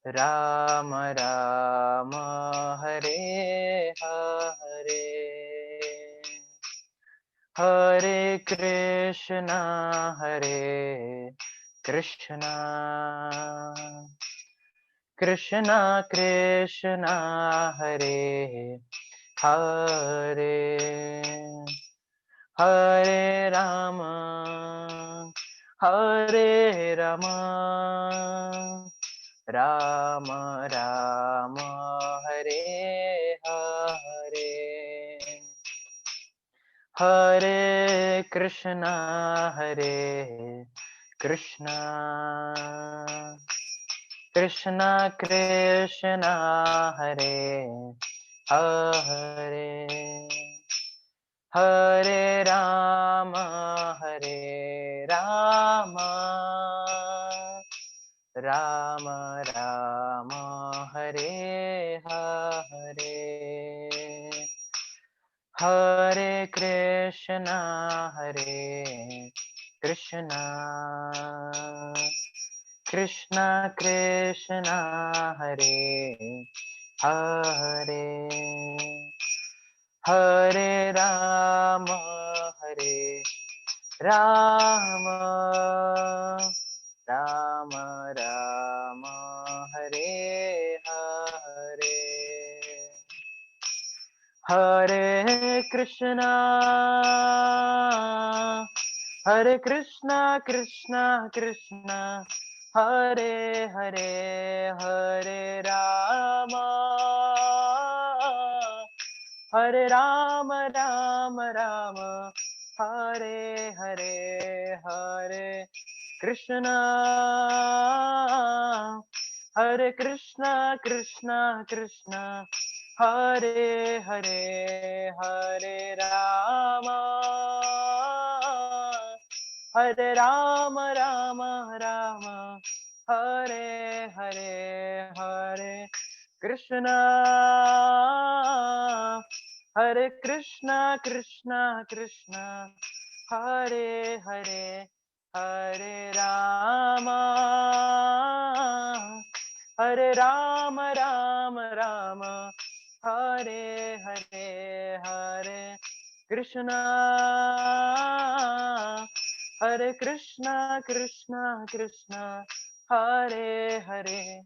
राम राम हरे हरे, हरे हरे कृष्णा कृष्णा कृष्णा हरे हरे, हरे राम राम राम हरे हरे, हरे कृष्णा कृष्णा कृष्णा हरे हरे, हरे राम राम राम हरे हरे, हरे कृष्णा कृष्णा कृष्णा हरे हरे, हरे राम राम राम हरे हरे, हरे कृष्णा कृष्णा कृष्णा हरे हरे, हरे राम राम हरे हरे, हरे कृष्णा कृष्णा कृष्णा हरे हरे, हरे राम राम हरे हरे, हरे कृष्णा कृष्णा कृष्णा हरे हरे, हरे राम हरे हरे, हरे कृष्णा कृष्णा कृष्णा हरे हरे, हरे राम राम हरे हरे, हरे कृष्णा कृष्णा कृष्णा हरे हरे,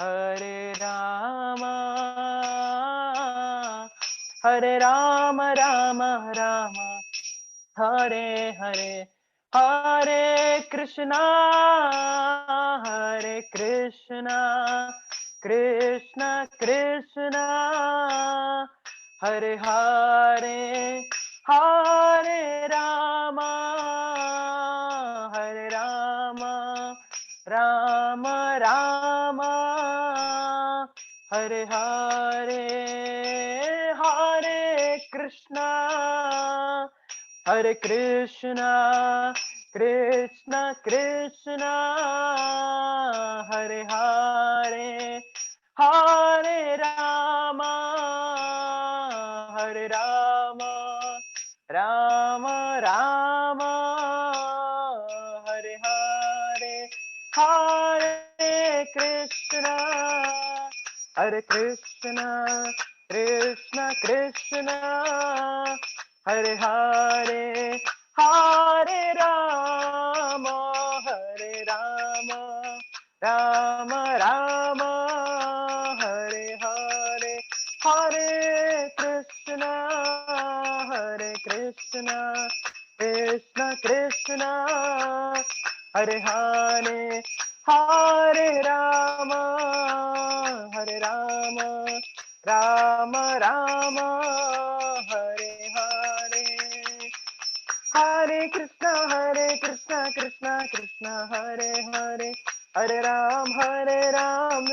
हरे राम राम राम हरे हरे, हरे कृष्णा कृष्णा कृष्णा हरे हरे, हरे राम राम राम हरे हरे, हरे कृष्णा कृष्णा कृष्णा हरे हरे, हरे राम राम राम हरे हरे, हरे कृष्णा कृष्णा कृष्णा हरे हरे, हरे राम राम राम हरे हरे, हरे कृष्णा कृष्णा कृष्णा हरे हरे, हरे राम राम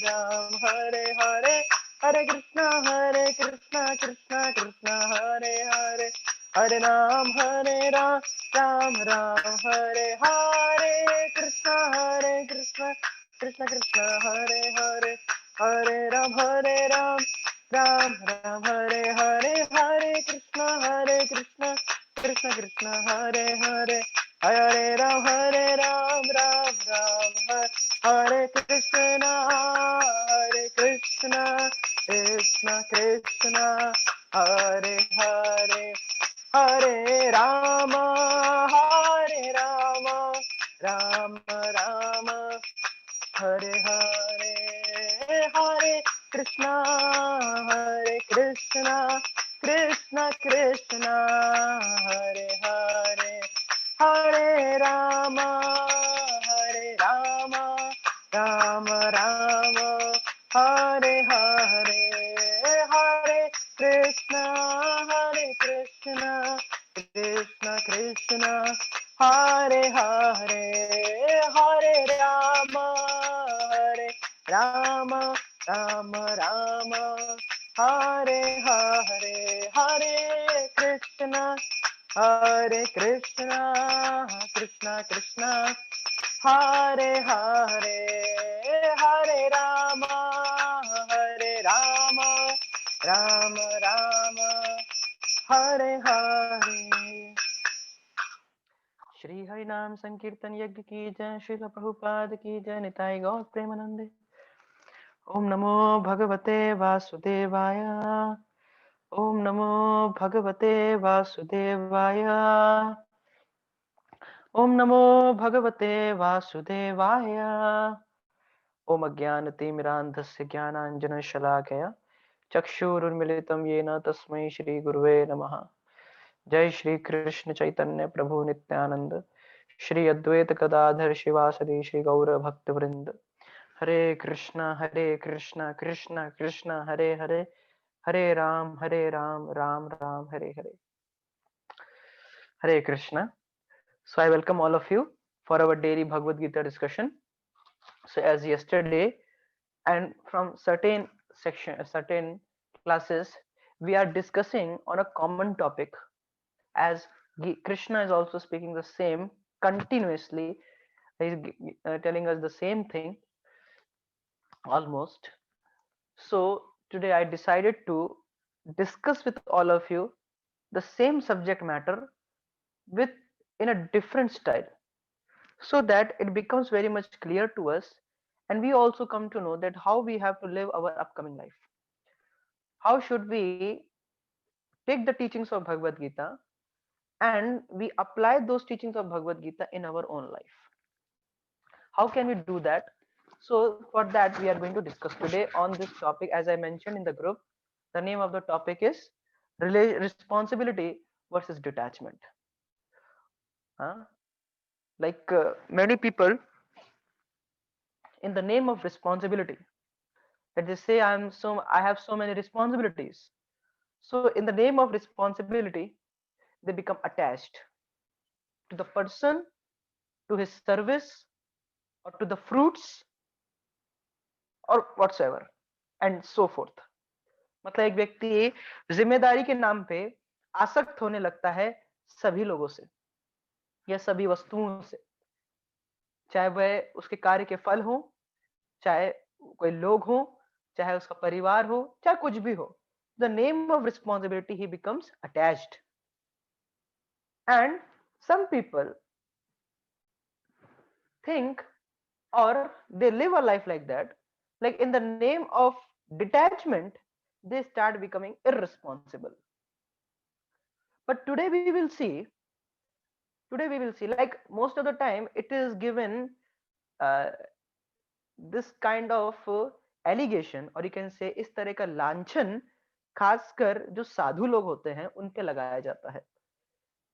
राम हरे हरे, हरे कृष्णा कृष्णा कृष्णा हरे हरे, हरे राम राम हरे हरे कृष्णा कृष्णा कृष्णा हरे हरे, हरे राम राम राम हरे हरे, हरे कृष्णा कृष्णा कृष्णा हरे हरे, हरे राम राम राम हरे Hare Krishna, Hare Krishna, Krishna Krishna, Hare Hare, Hare Rama, Hare Rama, Rama Rama, Hare Hare, Hare Krishna, Hare Krishna, Krishna Krishna, Hare Hare, Hare Rama, Hare Rama, Rama Rama, Hare Hare, Hare Krishna, Hare Krishna, Krishna Krishna, Hare Hare, Hare Rama, Hare Rama, Rama Rama, Hare Hare, Hare Krishna, Hare Krishna, Krishna Krishna, Hare Hare, Hare Rama, Hare Rama, Rama Rama, Hare Hare. Shri Hari नाम संकीर्तन यज्ञ की जय, श्रील प्रभुपाद की जय, निताई गौर प्रेमानंदे। ओम नमो भगवते वासुदेवाय, ओम नमो भगवते वासुदेवाय, ओम नमो भगवते वासुदेवाय। ओम अज्ञानतिमिरान्धस्य ज्ञानाञ्जनशलाकया चक्षुरुन्मिलितं येन तस्मै श्रीगुरुवे नमः। जय श्री कृष्ण चैतन्य प्रभु नित्यानंद, श्री अद्वैत गदाधर शिवासदि श्री गौर भक्त वृंद। हरे कृष्णा कृष्णा कृष्णा हरे हरे, हरे Ram Ram Ram Hare Hare. Hare Krishna. So I welcome all of you for our daily Bhagavad Gita discussion. So as yesterday and from certain classes, we are discussing on a common topic, as Krishna is also speaking the same continuously. He is telling us the same thing almost. So today I decided to discuss with all of you the same subject matter with in a different style, so that it becomes very much clear to us, and we also come to know that how we have to live our upcoming life. How should we take the teachings of Bhagavad Gita and we apply those teachings of Bhagavad Gita in our own life? How can we do that? So for that we are going to discuss today on this topic. As I mentioned in the group, the name of the topic is responsibility versus detachment. Huh? Like many people, in the name of responsibility, that they say I have so many responsibilities. So in the name of responsibility, they become attached to the person, to his service, or to the fruits, or whatsoever, and so forth. मतलब एक व्यक्ति जिम्मेदारी के नाम पे आसक्त होने लगता है सभी लोगों से या सभी वस्तुओं से, चाहे वह उसके कार्य के फल हो, चाहे कोई लोग हो, चाहे उसका परिवार हो, चाहे कुछ भी हो. The name of responsibility he becomes attached. And some people think, or they live a life like that, like in the name of detachment they start becoming irresponsible. But today we will see, like most of the time it is given uh, this kind of allegation, or you can say इस तरह का लांछन खासकर जो साधु लोग होते हैं उन पे लगाया जाता है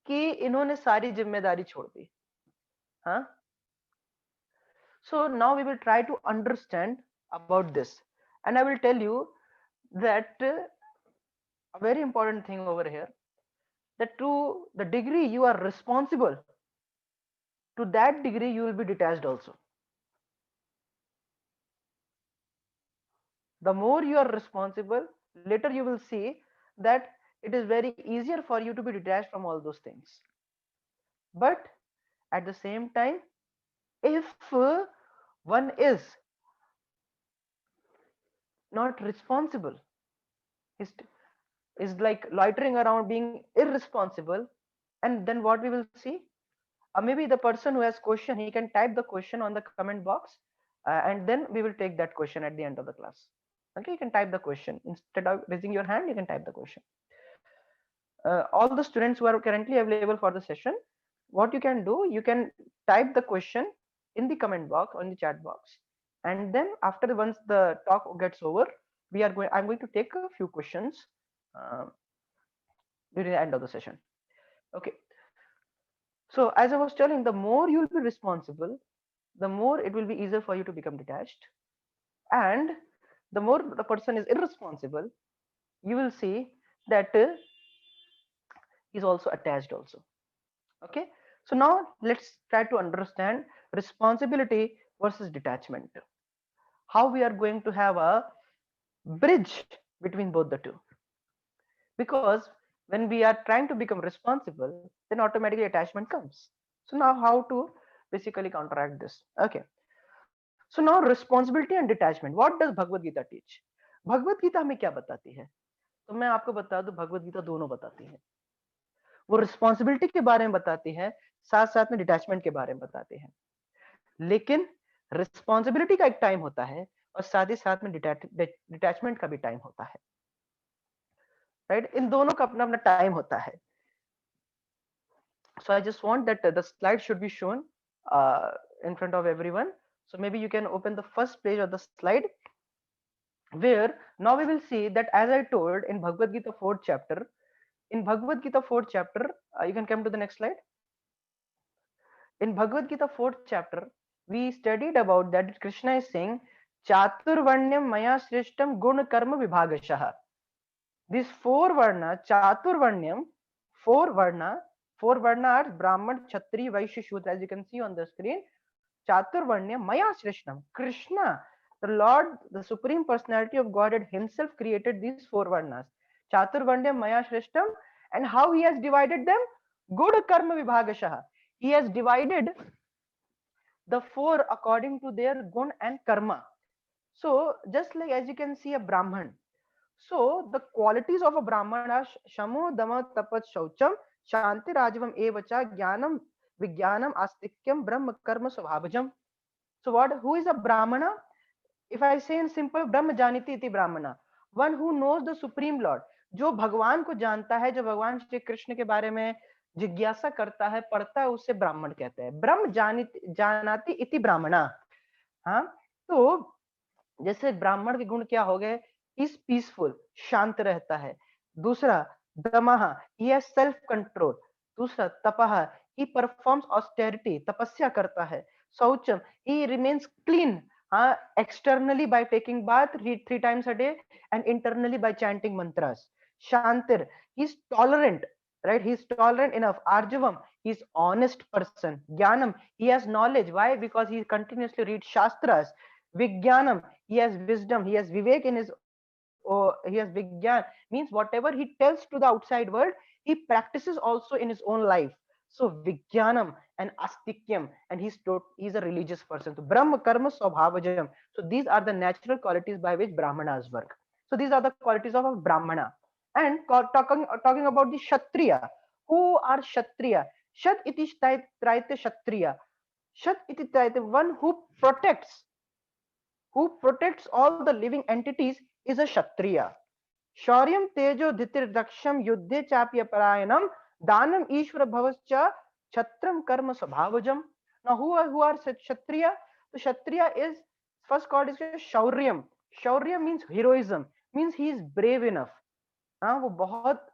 कि इन्होंने सारी जिम्मेदारी छोड़ दी. हाँ, so now we will try to understand about this, and I will tell you that a very important thing over here, that to the degree you are responsible, to that degree you will be detached also. The more you are responsible, later you will see that it is very easier for you to be detached from all those things. But at the same time, if one not responsible, is is like loitering around being irresponsible, and then what we will see, maybe the person who has question, he can type the question on the comment box, and then we will take that question at the end of the class. Okay, you can type the question instead of raising your hand. You can type the question. All the students who are currently available for the session, what you can do, you can type the question in the comment box or in the chat box, and then after, once the talk gets over, I'm going to take a few questions uh, during the end of the session. Okay, so as I was telling, the more you'll be responsible, the more it will be easier for you to become detached, and the more the person is irresponsible, you will see that is also attached also. Okay, so now let's try to understand responsibility versus detachment, how we are going to have a bridge between both the two. Because when we are trying to become responsible, then automatically attachment comes. So now how to basically counteract this? Okay, so now responsibility and detachment, what does Bhagavad Gita teach? Bhagavad Gita हमें क्या बताती है? तो मैं आपको बता दूं, भगवत गीता दोनों बताती है। वो रिस्पॉन्सिबिलिटी के बारे में बताती है, साथ साथ में डिटैचमेंट के बारे में बताते हैं। लेकिन रिस्पॉन्सिबिलिटी का एक टाइम होता है और साथ ही साथ में डिटैचमेंट का भी टाइम होता है, राइट? इन दोनों का अपना अपना टाइम होता है। So I just want that the slide should be shown in front of everyone. So maybe you can open the first page of the slide, where now we will see that, as I told, in Bhagavad Gita 4th chapter, you can come to the next slide. In Bhagavad Gita 4th chapter, we studied about that Krishna is saying, Chaturvarnyam Maya Srishtam Guna Karma Vibhagashah. These four Varna, Chaturvarnyam, four Varna are Brahman, Kshatriya, Vaishya, Shudra, as you can see on the screen. Chaturvarnyam Maya Srishtam. Krishna, the Lord, the Supreme Personality of Godhead himself created these four Varnas. Chaturvarnyam Maya Srishtam. And how he has divided them? Good Karma Vibhagashah. He has divided the four according to their gun and karma. So just like as you can see a Brahman, so the qualities of a Brahman are Shamo, Dama, Tapat, Shaucham, Shanti, Rajavam, Evacha, Jnanam, Vijnanam, Astikyam, Brahma, Karma, Svabhajam. So what? Who is a Brahmana? If I say in simple, Brahma Janiti iti Brahmana, one who knows the Supreme Lord, जो भगवान को जानता है, जो भगवान श्री कृष्ण के बारे में जिज्ञासा करता है, पढ़ता है, उसे ब्राह्मण कहते हैं। ब्रह्म जानाति इति ब्राह्मणा। हाँ, तो जैसे ब्राह्मण के गुण क्या हो गए? इज पीसफुल, शांत रहता है। दूसरा दमः, ही हैज सेल्फ कंट्रोल। दूसरा तपः, ही परफॉर्म्स ऑस्टेरिटी, तपस्या करता है। शौचम, he remains clean, externally by taking bath 3 times a day and internally by chanting mantras. Shantir, he's tolerant, right? He's tolerant enough. Arjavam, he's honest person. Jnanam, he has knowledge. Why? Because he continuously reads shastras. Vijnanam, he has wisdom, he has vivek in his, he has vigyan, means whatever he tells to the outside world, he practices also in his own life. So Vijnanam and Astikyam, and he's a religious person. So Brahma Karma Swabhavajam. So these are the natural qualities by which Brahmanas work. So these are the qualities of a Brahmana. And talking about the Kshatriya. Who are Kshatriya? Shat iti traite Kshatriya. Shat iti traite, one who protects all the living entities is a Kshatriya. Shauryam tejo dhitir daksham yuddhe chapya parayanam danam ishvara bhavascha Kshatram karma svabhavajam. Now who are Kshatriya? So Kshatriya is first called is Shauryam. Shaurya means heroism, means he is brave enough. हाँ, वो बहुत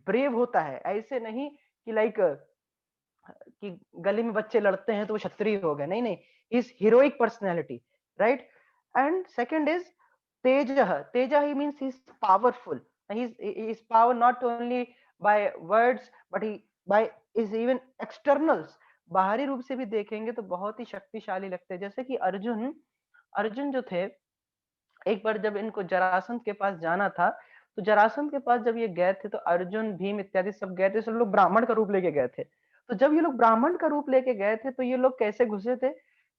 brave होता है, ऐसे नहीं कि like कि गली में बच्चे लड़ते हैं तो वो क्षत्रिय हो गए, नहीं नहीं, is heroic personality, right? And second is तेजः. तेजः he means he is powerful. he is power not only by words but he by is even externals. बाहरी रूप से भी देखेंगे तो बहुत ही शक्तिशाली लगते हैं. जैसे कि अर्जुन जो थे, एक बार जब इनको जरासंध के पास जाना था, तो जरासंध के पास जब ये गए थे तो अर्जुन, भीम इत्यादि सब गए थे, सब लोग ब्राह्मण का रूप लेके गए थे. तो जब ये लोग ब्राह्मण का रूप लेके गए थे तो ये लोग कैसे घुसे थे?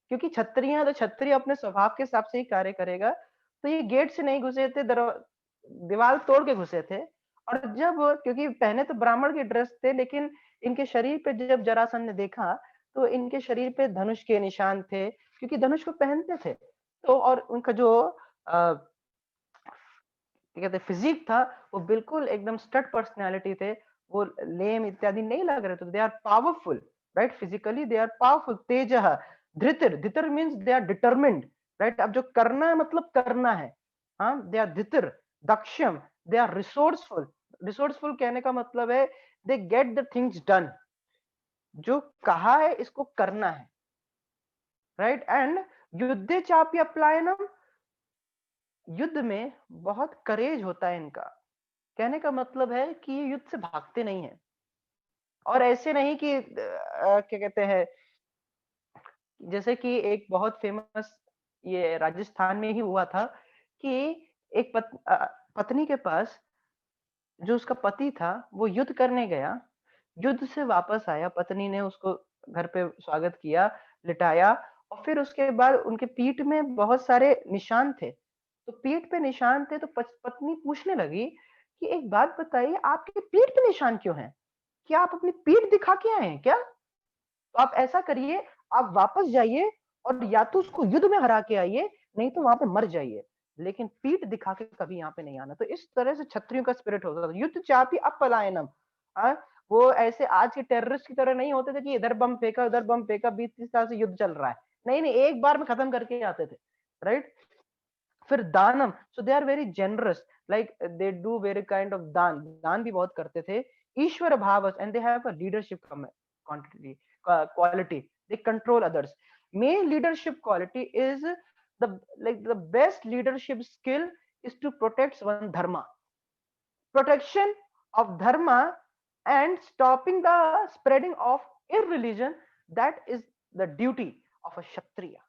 क्योंकि क्षत्रिय है तो क्षत्रिय अपने स्वभाव के हिसाब से ही कार्य करेगा, तो ये गेट से नहीं घुसे थे, दीवार तोड़ के घुसे थे. और जब, क्योंकि पहने तो ब्राह्मण के ड्रेस थे, लेकिन इनके शरीर पे जब जरासंध ने देखा तो इनके शरीर पे धनुष के निशान थे, क्योंकि धनुष को पहनते थे. तो और उनका जो क्या कहते हैं फिजिक था, वो बिल्कुल एकदम स्टड पर्सनालिटी थे। वो लेम इत्यादि नहीं लग रहे थे। They are powerful, right? Physically they are powerful. तेजः, धृतिर, धृतिर means they are determined, right? अब जो करना है मतलब करना है। हाँ, दे आर धृतिर। दक्षम, दे आर रिसोर्सफुल। रिसोर्सफुल कहने का मतलब है they get the things done. जो कहा है इसको करना है, राइट? एंड युद्धे चापि अपलायनम, युद्ध में बहुत करेज होता है इनका। कहने का मतलब है कि ये युद्ध से भागते नहीं है। और ऐसे नहीं कि क्या कहते हैं, जैसे कि एक बहुत फेमस ये राजस्थान में ही हुआ था कि एक पत्नी के पास जो उसका पति था वो युद्ध करने गया, युद्ध से वापस आया, पत्नी ने उसको घर पे स्वागत किया, लिटाया, और फिर उसके बाद उनके पीठ में बहुत सारे निशान थे। तो पीठ पे निशान थे तो पत्नी पूछने लगी कि एक बात बताइए, आपके पीठ पे निशान क्यों हैं? क्या आप अपनी पीठ दिखा के आए हैं क्या? तो आप ऐसा करिए, आप वापस जाइए और या तो उसको युद्ध में हरा के आइए, नहीं तो वहां पे मर जाइए, लेकिन पीठ दिखा के कभी यहाँ पे नहीं आना। तो इस तरह से क्षत्रियों का स्पिरिट होता था। युद्ध चापी अपलायनम। हाँ, वो ऐसे आज के टेररिस्ट की तरह नहीं होते थे कि इधर बम फेंका उधर बम फेंका, 20-30 साल से युद्ध चल रहा है। नहीं नहीं, एक बार में खत्म करके आते थे, राइट? फिर दानम, so they are very generous, like they do very kind of दान, दान भी बहुत करते थे। ईश्वर भाव, and they have a leadership quantity quality, they control others. Main leadership quality is the, like the best leadership skill is to protect one dharma, protection of dharma and stopping the spreading of irreligion. That is the duty of a kshatriya.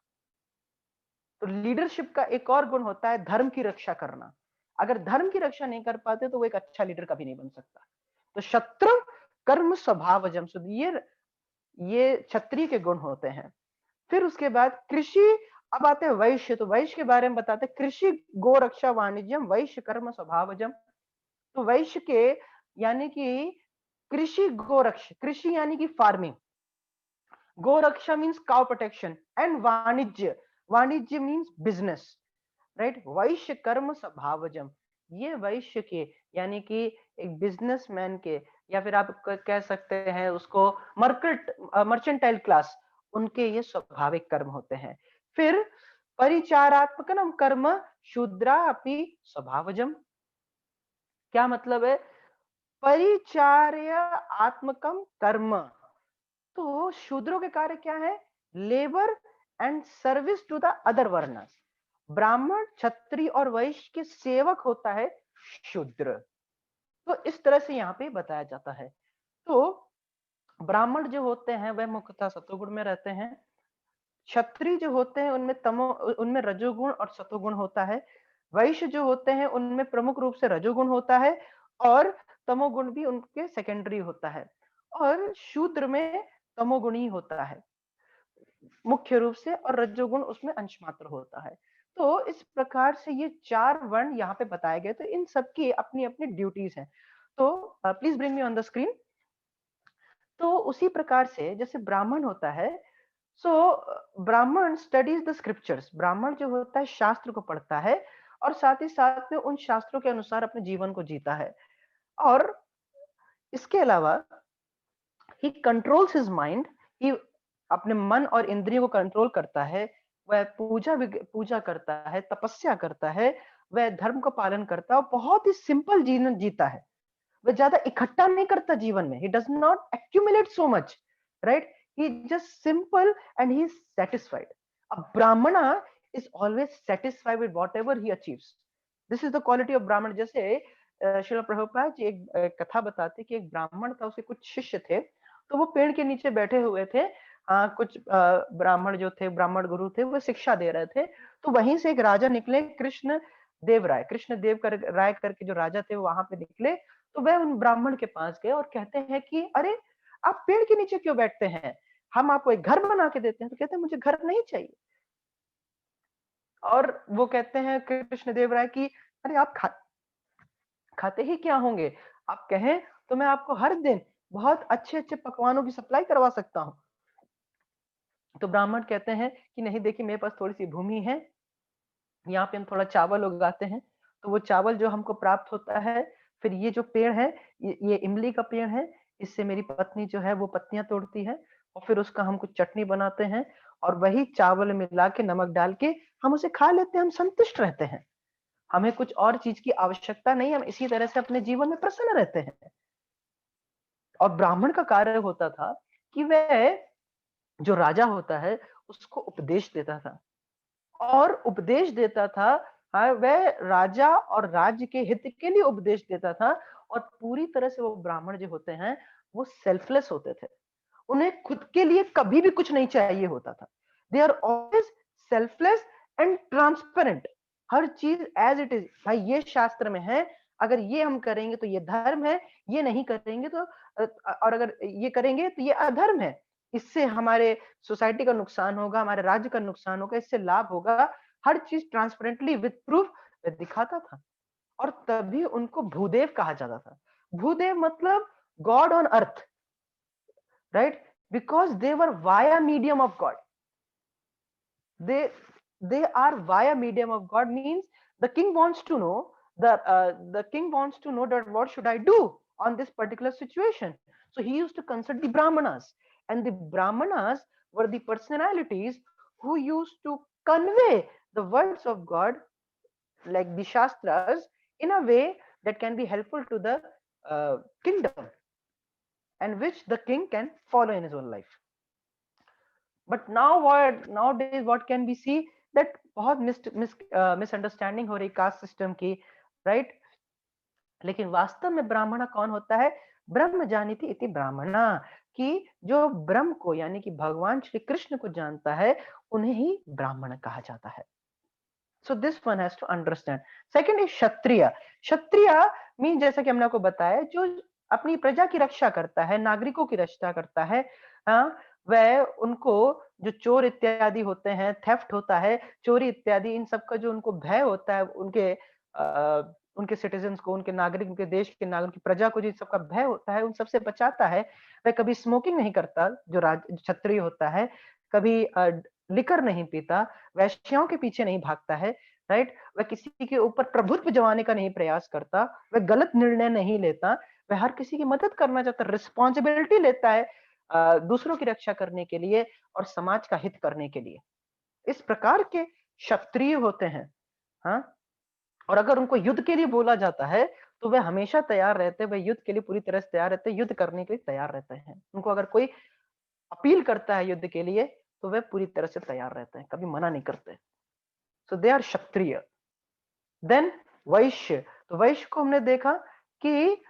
तो leadership का एक और गुण होता है धर्म की रक्षा करना। अगर धर्म की रक्षा नहीं कर पाते तो वो एक अच्छा लीडर कभी नहीं बन सकता। तो शत्रु कर्म स्वभावजम, ये क्षत्रिय के गुण होते हैं। फिर उसके बाद कृषि, अब आते हैं वैश्य। तो वैश्य के बारे में बताते हैं, कृषि गो रक्षा वाणिज्यम वैश्य कर्म स्वभावजम। तो वैश्य के यानी कि कृषि गो रक्षा, कृषि यानी कि फार्मिंग, गोरक्षा मीन्स काउ प्रोटेक्शन, एंड वाणिज्य, वाणिज्य मीन्स बिजनेस, राइट? वैश्य कर्म स्वभावजम, ये वैश्य के यानी कि एक बिजनेसमैन के, या फिर आप कह सकते हैं उसको मर्चेंटाइल क्लास, उनके ये स्वाभाविक कर्म होते हैं। फिर परिचारात्मकम कर्म शूद्रा अपि स्वभावजम। क्या मतलब है? परिचार्य आत्मकम कर्म, तो शूद्रों के कार्य क्या है? Labour and service to the other varna. Brahmin, क्षत्रिय और वैश्य के सेवक होता है शूद्र। तो इस तरह से यहाँ पे बताया जाता है। तो ब्राह्मण जो होते हैं वह मुख्यतः सतोगुण में रहते हैं। क्षत्रिय जो होते हैं उनमें रजोगुण और सतोगुण होता है। वैश्य जो होते हैं उनमें प्रमुख रूप से रजोगुण होता है और तमोगुण भी उनके सेकेंडरी होता है। और शूद्र में तमोगुणी होता है मुख्य रूप से, और रजोगुण उसमें अंश मात्र होता है। तो इस प्रकार से ये 4 वर्ण यहाँ पे बताए गए। तो इन सबकी अपनी अपनी ड्यूटीज हैं। तो please bring me on the screen. तो उसी प्रकार से जैसे ब्राह्मण होता है, सो ब्राह्मण स्टडीज द स्क्रिप्चर्स, ब्राह्मण जो होता है शास्त्र को पढ़ता है और साथ ही साथ में उन शास्त्रों के अनुसार अपने जीवन को जीता है। और इसके अलावा ही कंट्रोल्स हिज माइंड, ही अपने मन और इंद्रियों को कंट्रोल करता है। वह पूजा करता है, तपस्या करता है, वह धर्म का पालन करता है और बहुत ही सिंपल जीवन जीता है। वह ज्यादा इकट्ठा नहीं करता जीवन में, he does not accumulate so much, right? He just simple and he is satisfied. A brahmana is always satisfied with whatever he achieves. This is the quality of brahman. जैसे श्रील प्रभुपाद जी एक कथा बताते कि एक ब्राह्मण था, उसके कुछ शिष्य थे, तो वो पेड़ के नीचे बैठे हुए थे। कुछ ब्राह्मण जो थे, ब्राह्मण गुरु थे, वो शिक्षा दे रहे थे। तो वहीं से एक राजा निकले, कृष्ण देव राय करके जो राजा थे वो वहां पे निकले। तो वह उन ब्राह्मण के पास गए और कहते हैं कि अरे, आप पेड़ के नीचे क्यों बैठते हैं? हम आपको एक घर बना के देते हैं। तो कहते हैं मुझे घर नहीं चाहिए। और वो कहते हैं कृष्णदेव राय की, अरे आप खाते ही क्या होंगे? आप कहें तो मैं आपको हर दिन बहुत अच्छे अच्छे पकवानों की सप्लाई करवा सकता हूँ। तो ब्राह्मण कहते हैं कि नहीं, देखिए मेरे पास थोड़ी सी भूमि है, यहाँ पे हम थोड़ा चावल उगाते हैं, तो वो चावल जो हमको प्राप्त होता है, फिर ये जो पेड़ है, ये इमली का पेड़ है, इससे मेरी पत्नी जो है वो पत्तियाँ तोड़ती है और फिर उसका हम कुछ चटनी बनाते हैं और वही चावल मिला के नमक डाल के हम उसे खा लेते हैं, हम संतुष्ट रहते हैं। हमें कुछ और चीज़ की आवश्यकता नहीं, हम इसी तरह से अपने जीवन में प्रसन्न रहते हैं। और ब्राह्मण का कार्य होता था कि वह जो राजा होता है, उसको उपदेश देता था और उपदेश देता था। हाँ, वह राजा और राज्य के हित के लिए उपदेश देता था और पूरी तरह से वो ब्राह्मण जो होते हैं, वो सेल्फलेस होते थे। उन्हें खुद के लिए कभी भी कुछ नहीं चाहिए होता था। They are always selfless and transparent. हर चीज एज इट इज, भाई ये शास्त्र में है, अगर ये हम करेंगे तो ये धर्म है, ये नहीं करेंगे तो और अगर ये करेंगे तो ये अधर्म है। इससे हमारे सोसाइटी का नुकसान होगा, हमारे राज्य का नुकसान होगा, इससे लाभ होगा। हर चीज ट्रांसपेरेंटली विद प्रूफ दिखाता था और तभी उनको भूदेव कहा जाता था। भूदेव मतलब God on earth, right? Because they were via medium of God. they they are via medium of God, means the king wants to know, the king wants to know that what should I do on this particular situation. So he used to consult the brahmanas, and the brahmanas were the personalities who used to convey the words of God, like the shastras, in a way that can be helpful to the kingdom, and which the king can follow in his own life. But now what nowadays what can be see, that बहुत misunderstanding हो रही caste system की, right? लेकिन वास्तव में ब्राह्मण कौन होता है? ब्रह्म जानीति इति ब्राह्मणा, कि जो ब्रह्म को यानी कि भगवान श्री कृष्ण को जानता है, उन्हें ही ब्राह्मण कहा जाता है। So this one has to understand. Second is Kshatriya. Kshatriya mean, जैसा कि हमने आपको बताया, जो अपनी प्रजा की रक्षा करता है, नागरिकों की रक्षा करता है। हाँ, वह उनको जो चोर इत्यादि होते हैं, थेफ्ट होता है, चोरी इत्यादि, इन सब का जो उनको भय होता है, उनके सिटीजन्स को, उनके नागरिक, उनके देश के नागरिक की प्रजा को जिन सबका भय होता है, उन सबसे बचाता है। वह कभी स्मोकिंग नहीं करता, जो क्षत्रिय होता है, कभी लिकर नहीं पीता, वैश्याओं के पीछे नहीं भागता है, राइट? वह किसी के ऊपर प्रभुत्व जमाने का नहीं प्रयास करता, वह गलत निर्णय नहीं लेता, वह हर किसी की मदद करना चाहता, रिस्पॉन्सिबिलिटी लेता है दूसरों की रक्षा करने के लिए और समाज का हित करने के लिए। इस प्रकार के क्षत्रिय होते हैं। हाँ, और अगर उनको युद्ध के लिए बोला जाता है, तो वह हमेशा तैयार रहते हैं, वह युद्ध के लिए पूरी तरह से तैयार रहते हैं, युद्ध करने के लिए तैयार रहते हैं। उनको अगर कोई अपील करता है युद्ध के लिए, तो वह पूरी तरह से तैयार रहते हैं, कभी मना नहीं करते। सो दे आर क्षत्रिय। देन वैश्य। तो वैश्य को हमने देखा कि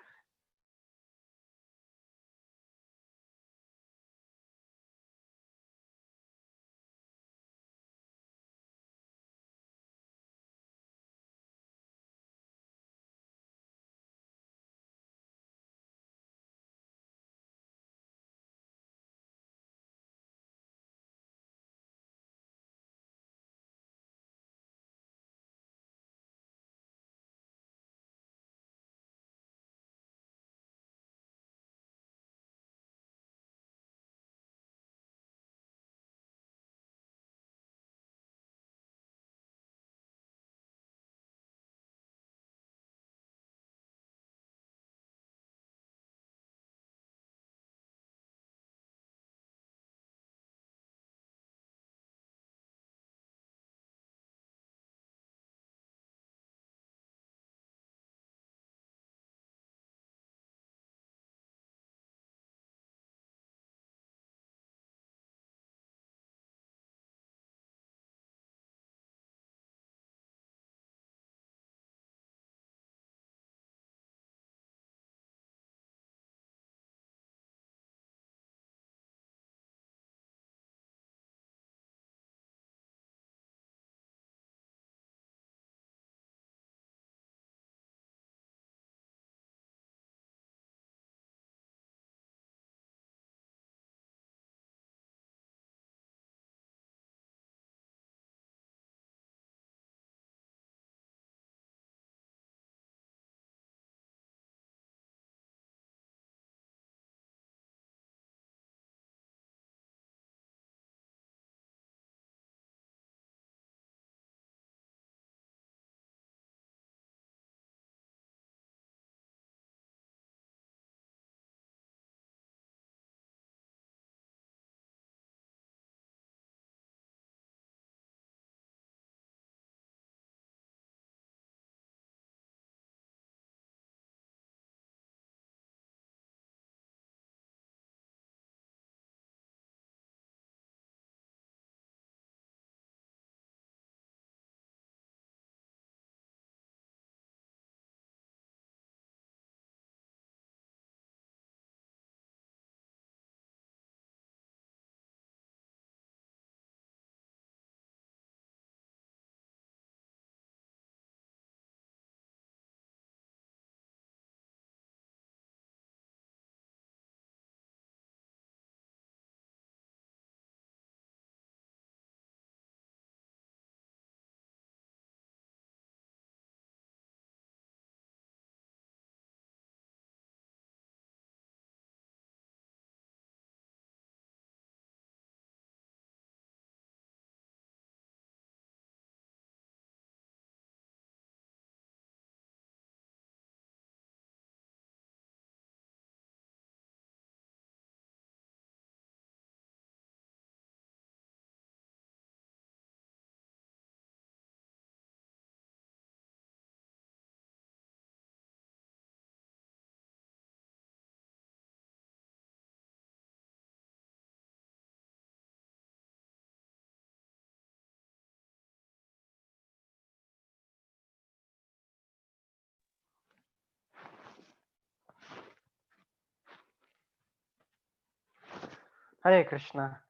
Hare Krishna.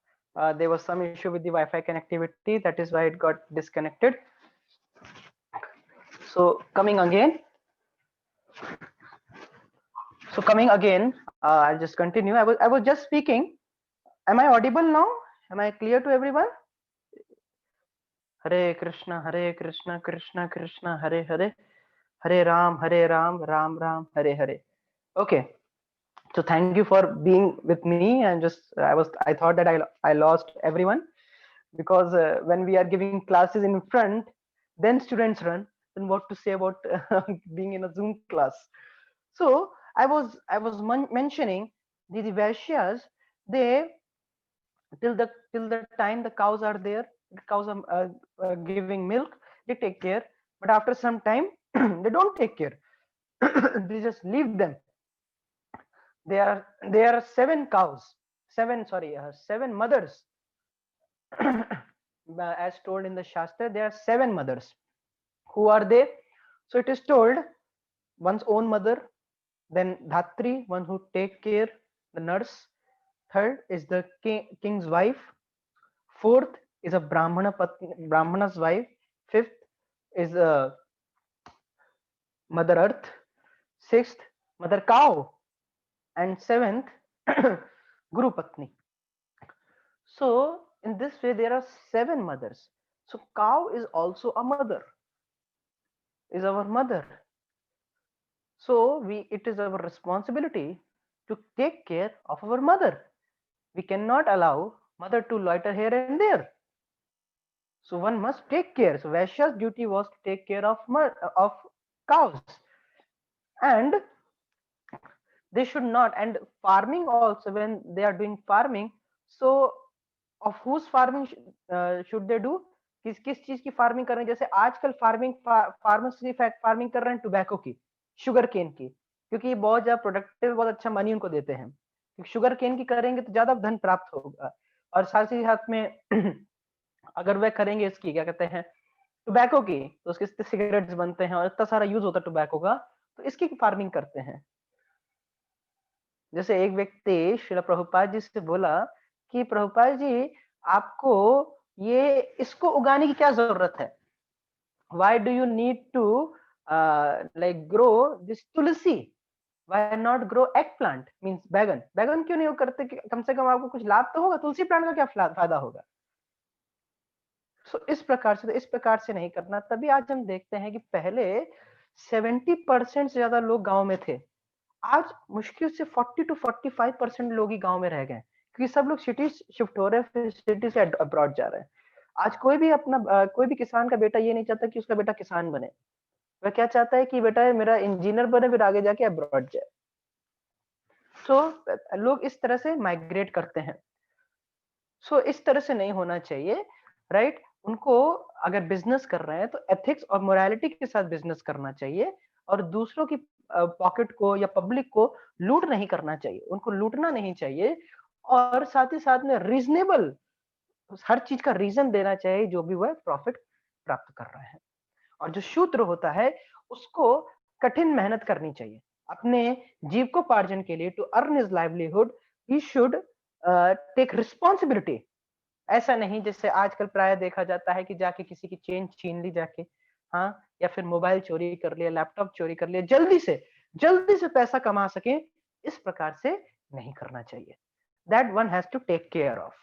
There was some issue with the Wi-Fi connectivity, that is why it got disconnected. So coming again. I'll just continue. I was just speaking. Am I audible now? Am I clear to everyone? Hare Krishna, Krishna Krishna, Hare Hare, Hare Ram, Ram Ram, Hare Hare. Okay. So thank you for being with me. And I thought that I lost everyone, because when we are giving classes in front, then students run. Then what to say about being in a Zoom class? So I was mentioning the Vaishyas, they till the time the cows are there, the cows are giving milk, they take care. But after some time, they don't take care. They just leave them. There are seven cows, seven mothers. As told in the Shastra, there are seven mothers. Who are they? So it is told, one's own mother, then Dhatri, one who take care, the nurse. Third is the king's wife. Fourth is a Brahmana's wife. Fifth is Mother Earth. Sixth, Mother Cow. And seventh, Guru Patni. So in this way, there are seven mothers. So cow is also a mother, is our mother. So it is our responsibility to take care of our mother. We cannot allow mother to loiter here and there. So one must take care. So Vaishya's duty was to take care of cows, and they should not. And farming also, when they are doing farming, so of whose farming should they do? किस किस चीज की farming कर रहे हैं? जैसे आजकल farmers farming कर रहे हैं टोबैको की, शुगर केन की, क्योंकि ये बहुत ज्यादा प्रोडक्टिव, बहुत अच्छा मनी उनको देते हैं। क्योंकि शुगर केन की करेंगे तो ज्यादा धन प्राप्त होगा, और साथ ही साथ में अगर वह करेंगे इसकी क्या कहते हैं टोबैको की, तो उसके सिगरेट्स बनते हैं और इतना सारा यूज होता है टोबैको का, तो इसकी फार्मिंग करते हैं। जैसे एक व्यक्ति श्रील प्रभुपाद जी से बोला कि प्रभुपाद जी, आपको ये इसको उगाने की क्या जरूरत है? Why do you need to like grow this tulsi? Why not grow eggplant? Means बैगन। बैगन क्यों नहीं करते? कम से कम आपको कुछ लाभ तो होगा, तुलसी प्लांट का क्या फायदा होगा? सो इस प्रकार से नहीं करना। तभी आज हम देखते हैं कि पहले 70% से ज्यादा लोग गांव में थे, आज मुश्किल से 40 to 45% लोग ही गांव में रह गए, क्योंकि सब लोग सिटी शिफ्ट हो रहे हैं, फिर सिटी से अब्रॉड जा रहे हैं। आज कोई भी किसान का बेटा ये नहीं चाहता कि उसका बेटा किसान बने। वह क्या चाहता है कि बेटा मेरा इंजीनियर बने, फिर आगे जाके अब्रॉड जाए। सो लोग इस तरह से माइग्रेट करते हैं। सो इस तरह से नहीं होना चाहिए, राइट? उनको अगर बिजनेस कर रहे हैं तो एथिक्स और मोरालिटी के साथ बिजनेस करना चाहिए, और दूसरों की पॉकेट को या पब्लिक को लूट नहीं करना चाहिए, उनको लूटना नहीं चाहिए। और साथ ही साथ में रीजनेबल हर चीज का रीजन देना चाहिए, जो भी वह प्रॉफिट प्राप्त कर रहे हैं। और जो शूद्र होता है उसको कठिन मेहनत करनी चाहिए अपने जीविकोपार्जन के लिए। To earn his livelihood he should take responsibility. ऐसा नहीं जैसे आजकल प्राय देखा जाता है कि जाके किसी की चेन छीन ली जाके, हाँ, या फिर मोबाइल चोरी कर लिया, लैपटॉप चोरी कर लिया, जल्दी से पैसा कमा सके, इस प्रकार से नहीं करना चाहिए। That one has to take care of.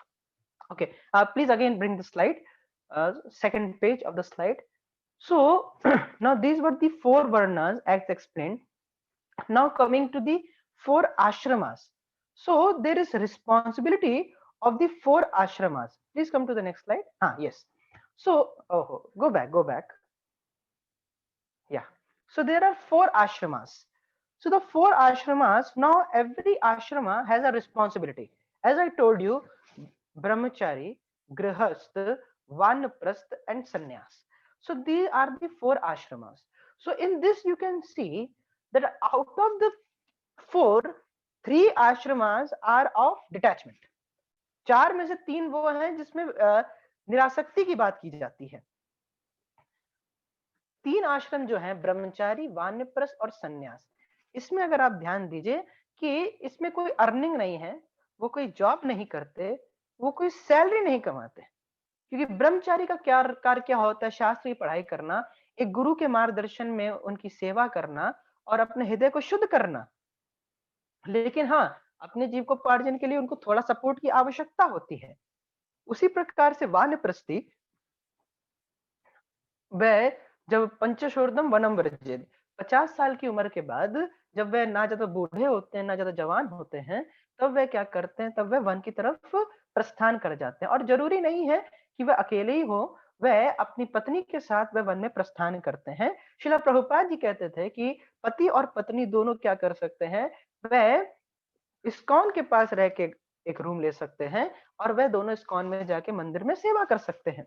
Okay, please again bring the slide, second page of the slide. So now these were the four varnas as explained. Now coming to the four ashramas. So there is responsibility of the four ashramas. Please come to the next slide. Yes. So go back. Yeah. So there are four ashramas. So the four ashramas, now every ashrama has a responsibility. As I told you, Brahmachari, Grihasth, Vanaprasth and Sannyas. So these are the four ashramas. So in this you can see that out of the four, three ashramas are of detachment. चार में से तीन वो हैं जिसमें निरासक्ति की बात की जाती है। तीन आश्रम जो हैं ब्रह्मचारी, वानप्रस्थ और संन्यास, इसमें अगर आप ध्यान दीजिए कि इसमें कोई अर्निंग नहीं है, वो कोई जॉब नहीं करते, वो कोई सैलरी नहीं कमाते। क्योंकि ब्रह्मचारी का क्या कार्य क्या होता है? शास्त्र की पढ़ाई करना, एक गुरु के मार्गदर्शन में उनकी सेवा करना और अपने हृदय को शुद्ध करना। लेकिन हाँ, अपने जीविकोपार्जन के लिए उनको थोड़ा सपोर्ट की आवश्यकता होती है। उसी प्रकार से वानप्रस्थी, वह जब पंचशोर्धम वनम व्रजेत, 50 साल की उम्र के बाद जब वह ना ज्यादा बूढ़े होते हैं ना ज्यादा जवान होते हैं, तब वह क्या करते हैं? तब वह वन की तरफ प्रस्थान कर जाते हैं। और जरूरी नहीं है कि वह अकेले ही हो, वह अपनी पत्नी के साथ वह वन में प्रस्थान करते हैं। श्रील प्रभुपाद जी कहते थे कि पति और पत्नी दोनों क्या कर सकते हैं? वह इस्कॉन के पास रह के एक रूम ले सकते हैं और वह दोनों इस्कॉन में जाके मंदिर में सेवा कर सकते हैं।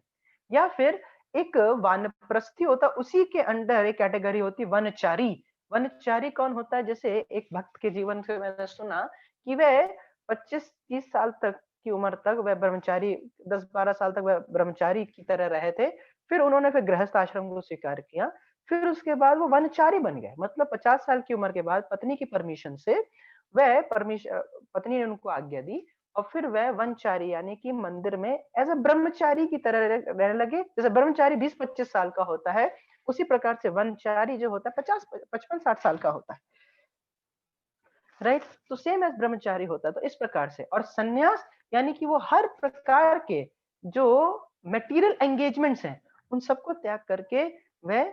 या फिर एक वानप्रस्थी होता, उसी के अंडर एक कैटेगरी होती वनचारी। वनचारी कौन होता है? जैसे एक भक्त के जीवन से मैंने सुना कि वह 25-30 साल तक की उम्र तक वह ब्रह्मचारी, 10-12 साल तक वह ब्रह्मचारी की तरह रहे थे। फिर उन्होंने फिर गृहस्थ आश्रम को स्वीकार किया। फिर उसके बाद वो वनचारी बन गए। मतलब 50 साल की उम्र के बाद पत्नी की परमिशन से वह पत्नी ने उनको आज्ञा दी और फिर वह वनचारी यानी कि मंदिर में एज अ ब्रह्मचारी की तरह रहने लगे। जैसे ब्रह्मचारी 20-25 साल का होता है, उसी प्रकार से वनचारी जो होता है 50-55-60 साल का होता है। राइट? तो सेम एज ब्रह्मचारी होता है। तो इस प्रकार से, और संन्यास यानी कि वो हर प्रकार के जो मटेरियल एंगेजमेंट्स हैं उन सबको त्याग करके वह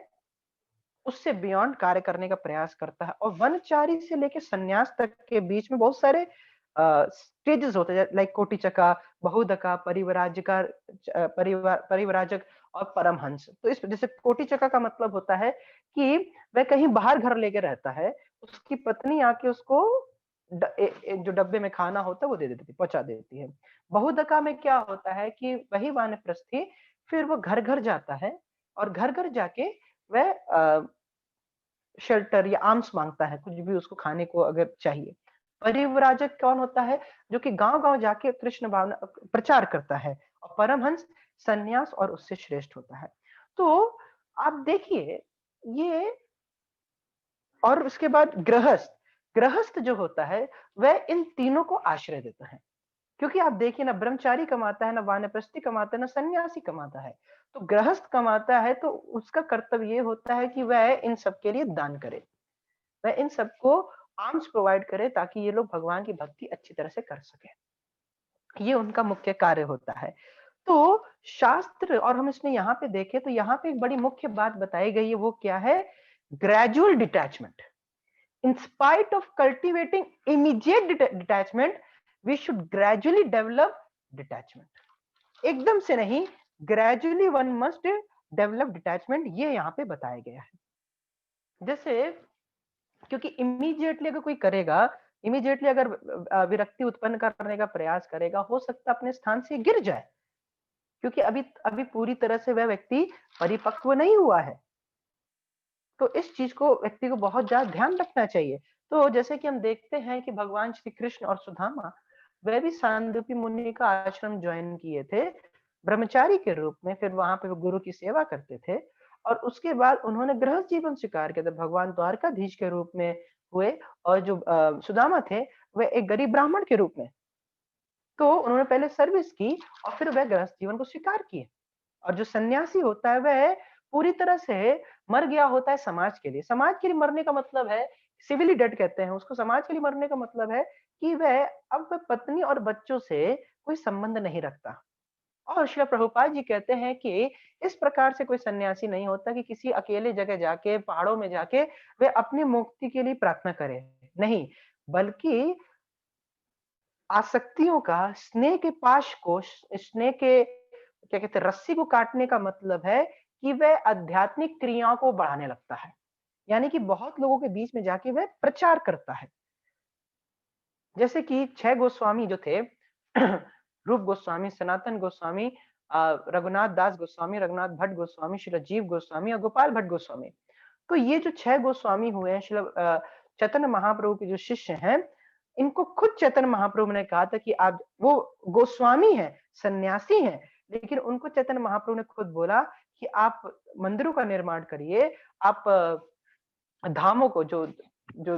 उससे बियॉन्ड कार्य करने का प्रयास करता है। और वनचारी से लेके संन्यास तक के बीच में बहुत सारे स्टेजेस होते हैं, लाइक कोटिचका, बहुदका, परिवराजका, परिवराजक और परमहंस। तो इस जैसे कोटिचका का मतलब होता है कि वह कहीं बाहर घर लेके रहता है, उसकी पत्नी आके उसको जो डब्बे में खाना होता है वो दे देती है, पहुंचा देती है। बहुदका में क्या होता है कि वही वानप्रस्थी फिर वो घर घर जाता है और घर घर जाके वह शेल्टर या आर्म्स मांगता है, कुछ भी उसको खाने को अगर चाहिए। परिव्राजक कौन होता है? जो कि गांव-गांव जाके कृष्ण भावना प्रचार करता है। और परमहंस सन्यास और उससे श्रेष्ठ होता है। तो आप देखिए ये, और उसके बाद गृहस्थ, गृहस्थ जो होता है वह इन तीनों को आश्रय देता है। क्योंकि आप देखिए ना, ब्रह्मचारी कमाता है, ना वानप्रस्थी कमाता है, ना सन्यासी कमाता है। तो गृहस्थ कमाता है तो उसका कर्तव्य ये होता है कि वह इन सबके लिए दान करे, वह इन सबको आर्म्स प्रोवाइड करे ताकि ये लोग भगवान की भक्ति अच्छी तरह से कर सके। ये उनका मुख्य कार्य होता है। तो शास्त्र, और हम इसमें यहाँ पे देखें तो यहाँ पे एक बड़ी मुख्य बात बताई गई है, वो क्या है? Gradual detachment. In spite of cultivating immediate detachment, we should gradually develop detachment. एकदम से नहीं, gradually one must develop detachment, ये यहाँ पे बताया गया है। जैसे, क्योंकि इमीडिएटली अगर कोई करेगा, इमीडिएटली अगर विरक्ति उत्पन्न करने का प्रयास करेगा, हो सकता है अपने स्थान से गिर जाए। क्योंकि अभी अभी पूरी तरह से वह व्यक्ति परिपक्व नहीं हुआ है। तो इस चीज को व्यक्ति को बहुत ज्यादा ध्यान रखना चाहिए। तो जैसे कि हम देखते हैं कि भगवान श्री कृष्ण और सुदामा, वह भी सांदीपनि मुनि का आश्रम ज्वाइन किए थे ब्रह्मचारी के रूप में। फिर वहां पे वो गुरु की सेवा करते थे और उसके बाद उन्होंने गृहस्थ जीवन स्वीकार किया था, भगवान द्वारकाधीश के रूप में हुए। और जो सुदामा थे, वह एक गरीब ब्राह्मण के रूप में। तो उन्होंने पहले सर्विस की और फिर वह गृहस्थ जीवन को स्वीकार किए। और जो सन्यासी होता है वह पूरी तरह से मर गया होता है समाज के लिए। समाज के लिए मरने का मतलब है, सिविली डेड कहते हैं उसको। समाज के लिए मरने का मतलब है कि वह अब वह पत्नी और बच्चों से कोई संबंध नहीं रखता। और श्रील प्रभुपाद जी कहते हैं कि इस प्रकार से कोई सन्यासी नहीं होता कि किसी अकेले जगह जाके, पहाड़ों में जाके वह अपनी मुक्ति के लिए प्रार्थना करे। नहीं, बल्कि आसक्तियों का, स्नेह के पाश को, स्नेह के क्या कहते हैं, रस्सी को काटने का मतलब है कि वह आध्यात्मिक क्रियाओं को बढ़ाने लगता है। यानी कि बहुत लोगों के बीच में जाके वह प्रचार करता है। जैसे कि 6 गोस्वामी जो थे रूप गोस्वामी, सनातन गोस्वामी, रघुनाथ दास गोस्वामी, रघुनाथ भट्ट गोस्वामी, श्री राजीव गोस्वामी और गोपाल भट्ट गोस्वामी। तो ये जो 6 गोस्वामी हुए हैं, श्री चैतन्य महाप्रभु के जो शिष्य हैं, इनको खुद चैतन्य महाप्रभु ने कहा था कि आप, वो गोस्वामी हैं, सन्यासी हैं, लेकिन उनको चैतन्य महाप्रभु ने खुद बोला कि आप मंदिरों का निर्माण करिए, आप धामों को, जो जो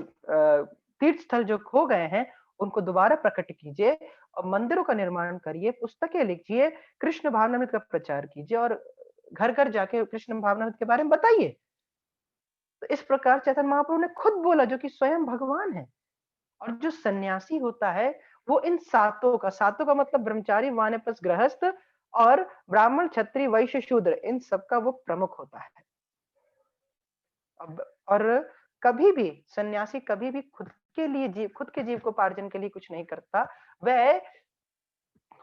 तीर्थ स्थल जो खो गए हैं उनको दोबारा प्रकट कीजिए और मंदिरों का निर्माण करिए, पुस्तकें लिखिए, कृष्ण भावनामृत का प्रचार कीजिए और घर घर जाके कृष्ण भावनामृत के बारे में बताइए। तो इस प्रकार चैतन्य महाप्रभु ने खुद बोला, जो कि स्वयं भगवान है। और जो सन्यासी होता है वो इन सातों का, सातों का मतलब ब्रह्मचारी, वानप्रस्थ, गृहस्थ और ब्राह्मण, क्षत्रिय, वैश्य, शूद्र, इन सबका वो प्रमुख होता है। अब और कभी भी सन्यासी कभी भी खुद के लिए जीव, खुद के जीव को पार्जन के लिए कुछ नहीं करता, वह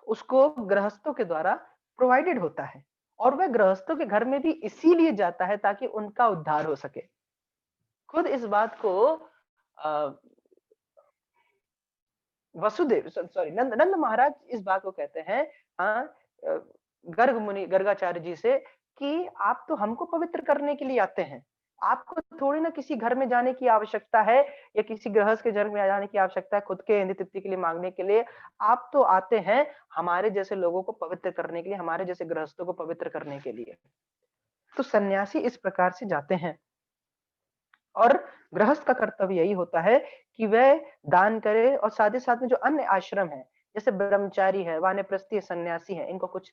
उसको गृहस्थों के द्वारा प्रोवाइडेड होता है। और वह गृहस्थों के घर में भी इसीलिए जाता है ताकि उनका उद्धार हो सके। खुद इस बात को वसुदेव, सॉरी, नंद नंद महाराज इस बात को कहते हैं, हाँ, गर्ग मुनि, गर्गाचार्य जी से, कि आप तो हमको पवित्र करने के लिए आते हैं, आपको थोड़ी ना किसी घर में जाने की आवश्यकता है या किसी गृहस्थ के घर में जाने की आवश्यकता है खुद के इंद्र तृप्ति के लिए मांगने के लिए। आप तो आते हैं हमारे जैसे लोगों को पवित्र करने के लिए, हमारे जैसे गृहस्थों को पवित्र करने के लिए। तो सन्यासी इस प्रकार से जाते हैं और गृहस्थ का कर्तव्य यही होता है कि वह दान करे और साथ ही साथ में जो अन्य आश्रम है, जैसे ब्रह्मचारी है, वानप्रस्थी है, सन्यासी है, इनको कुछ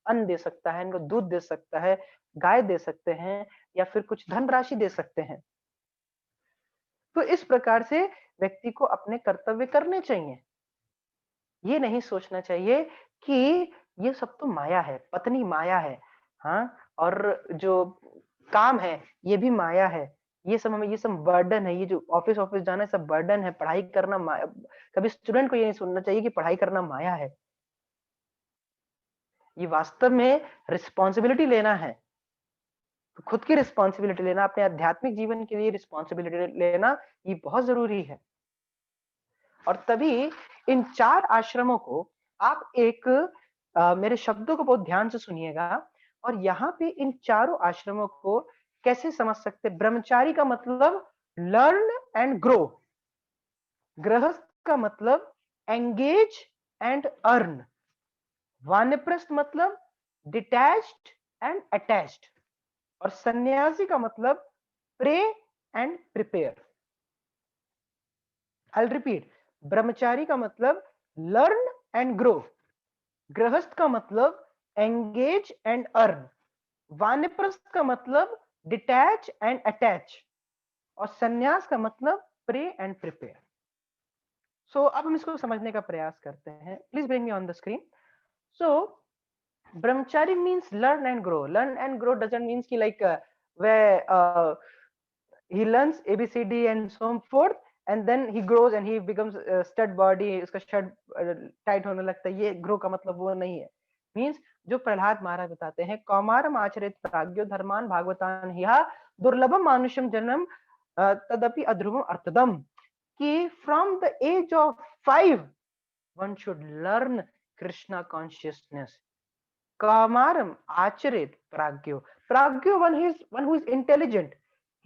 अन्न दे सकता है, इनको दूध दे सकता है, गाय दे सकते हैं या फिर कुछ धनराशि दे सकते हैं। तो इस प्रकार से व्यक्ति को अपने कर्तव्य करने चाहिए। ये नहीं सोचना चाहिए कि ये सब तो माया है, पत्नी माया है, हाँ, और जो काम है ये भी माया है, ये सब हमें, ये सब बर्डन है, ये जो ऑफिस ऑफिस जाना है सब बर्डन है, पढ़ाई करना माया। कभी स्टूडेंट को ये नहीं सुनना चाहिए कि पढ़ाई करना माया है। ये वास्तव में रिस्पॉन्सिबिलिटी लेना है, तो खुद की रिस्पॉन्सिबिलिटी लेना, अपने आध्यात्मिक जीवन के लिए रिस्पॉन्सिबिलिटी लेना, ये बहुत जरूरी है। और तभी इन चार आश्रमों को आप एक, मेरे शब्दों को बहुत ध्यान से सुनिएगा, और यहाँ पे इन चारों आश्रमों को कैसे समझ सकते। ब्रह्मचारी का मतलब लर्न एंड ग्रो, गृहस्थ का मतलब एंगेज एंड अर्न, वानप्रस्थ मतलब डिटैच्ड एंड अटैच्ड, और सन्यासी का मतलब pray and prepare. I repeat, ब्रह्मचारी का मतलब लर्न एंड ग्रो, गृहस्थ का मतलब एंगेज एंड अर्न, वानप्रस्थ का मतलब डिटैच एंड अटैच, और सन्यास का मतलब प्रे एंड प्रिपेयर। सो अब हम इसको समझने का प्रयास करते हैं। Please bring me on the screen. So brahmachari means learn and grow. Learn and grow doesn't mean ki like where he learns ABCD and so forth, and then he grows and he becomes stud body, उसका stud tight होने लगता है। ये grow का मतलब वो नहीं है। Means जो प्रहलाद महाराज बताते हैं, कौमारम आचरित प्राज्ञो धर्मान भागवतान यह दुर्लभम मानुषम जन्म तदपि अध्रुवम अर्थदम, कि from the age of 5 one should learn Krishna consciousness. Kamaram Acharit Pragyo. Pragyo, one who is intelligent.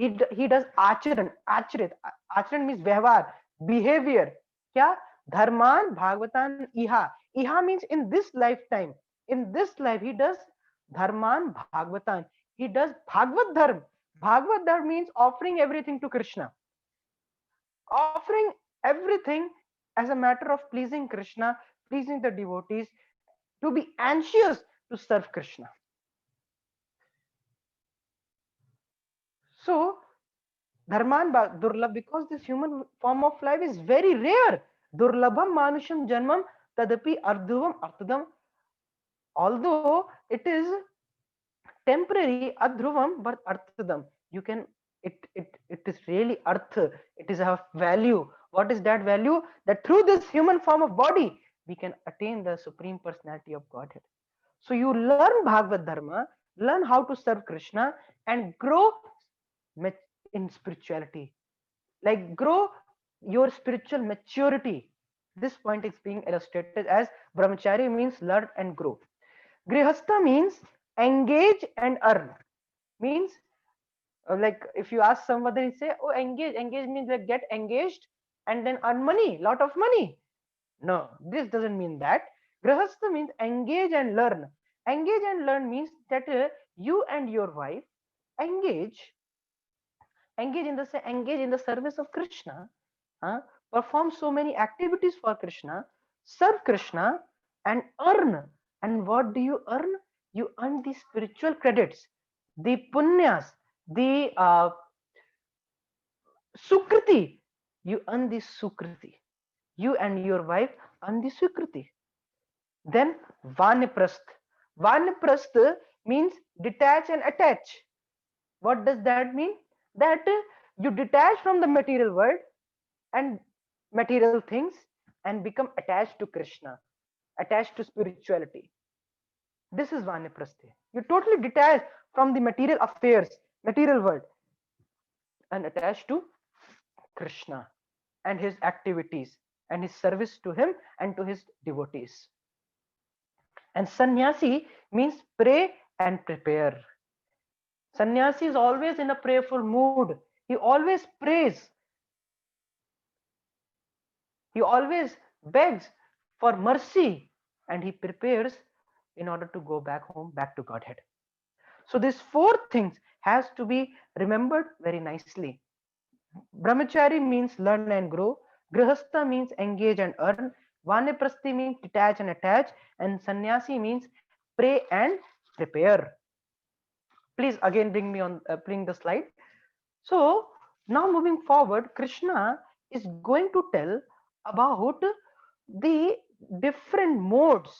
He does acharan. Acharit. Acharan means व्यवहार, behavior. क्या? Dharman Bhagavatan Iha. Iha means in this lifetime. In this life he does Dharman Bhagavatan. He does Bhagavad Dharma. Bhagavad Dharma means offering everything to Krishna. Offering everything as a matter of pleasing Krishna, pleasing the devotees, to be anxious to serve Krishna. So, Dharman Durlabh, because this human form of life is very rare. Durlabham Manusham Janmam Tadapi Ardhuvam Arthadam. Although it is temporary, Adhruvam, but Arthadam. You can, it is really Arth. It is a value. What is that value? That through this human form of body, we can attain the Supreme Personality of Godhead. So you learn Bhagavad Dharma, learn how to serve Krishna, and grow in spirituality. Like grow your spiritual maturity. This point is being illustrated as brahmachari means learn and grow. Grihastha means engage and earn. Means like if you ask somebody, say, oh, engage. Engage means like get engaged and then earn money, lot of money. No, this doesn't mean that. Grihastha means engage and learn. Engage and learn means that you and your wife engage in the service of Krishna, perform so many activities for Krishna, serve Krishna, and earn. And what do you earn? You earn the spiritual credits, the punyas, the sukriti. You earn the sukriti. You and your wife earn the sukriti. Then vaniprasth. Vaniprasth means detach and attach. What does that mean? That you detach from the material world and material things and become attached to Krishna, attached to spirituality. This is vaniprasthi. You totally detach from the material affairs, material world, and attached to Krishna and his activities and his service to him and to his devotees. And sannyasi means pray and prepare. Sannyasi is always in a prayerful mood. He always prays. He always begs for mercy and he prepares in order to go back home, back to Godhead. So these four things has to be remembered very nicely. Brahmachari means learn and grow. Grihastha means engage and earn. Vaniprasthi means detach and attach. And sannyasi means pray and prepare. Please again bring the slide. So now moving forward, Krishna is going to tell about the different modes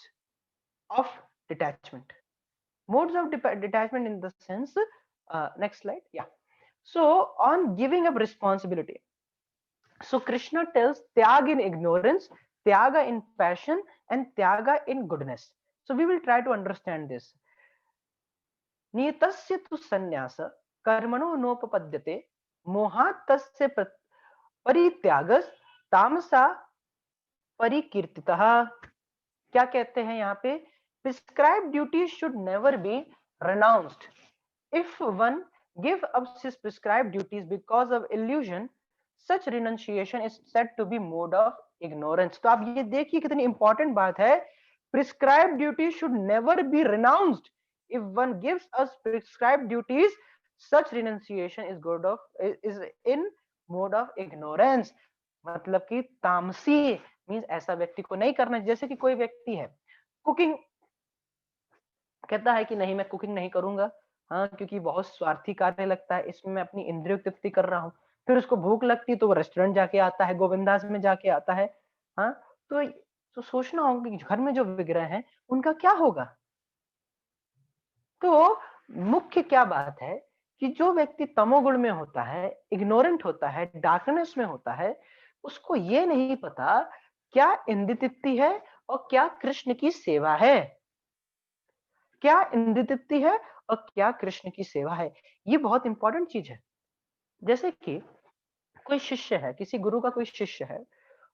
of detachment. Modes of detachment in the sense, next slide, yeah. So on giving up responsibility. So Krishna tells Tyaga in ignorance, Tyaga in passion, and Tyaga in goodness. So we will try to understand this. Niyatasya tu sannyasa कर्मणो नोपपद्यते मोहात् तस्य परित्यागस तामसा परिकीर्तितः. क्या कहते हैं यहाँ पे? Prescribed duties should never be renounced. If one give up his prescribed duties because of illusion, such renunciation is said to be mode of ignorance. तो आप ये देखिए कितनी इंपॉर्टेंट बात है. Prescribed duties should never be renounced. If one gives us prescribed duties, such renunciation is in mode of ignorance. मतलब कि तामसी मीन्स ऐसा व्यक्ति को नहीं करना. जैसे कि कोई व्यक्ति है कुकिंग कहता है कि नहीं मैं कुकिंग नहीं करूंगा, हाँ क्योंकि बहुत स्वार्थी कार्य लगता है, इसमें मैं अपनी इंद्रियों की तृप्ति कर रहा हूँ. फिर उसको भूख लगती है तो वो रेस्टोरेंट जाके आता है, गोविंदास में जाके आता है. हाँ तो सोचना होगा कि घर में जो विग्रह हैं उनका क्या होगा. तो मुख्य क्या बात है कि जो व्यक्ति तमोगुण में होता है, इग्नोरेंट होता है, डार्कनेस में होता है, उसको ये नहीं पता क्या इंद्रिय तृप्ति है और क्या कृष्ण की सेवा है. क्या इंद्रिय तृप्ति है और क्या कृष्ण की सेवा है. ये बहुत इंपॉर्टेंट चीज है. जैसे कि कोई शिष्य है, किसी गुरु का कोई शिष्य है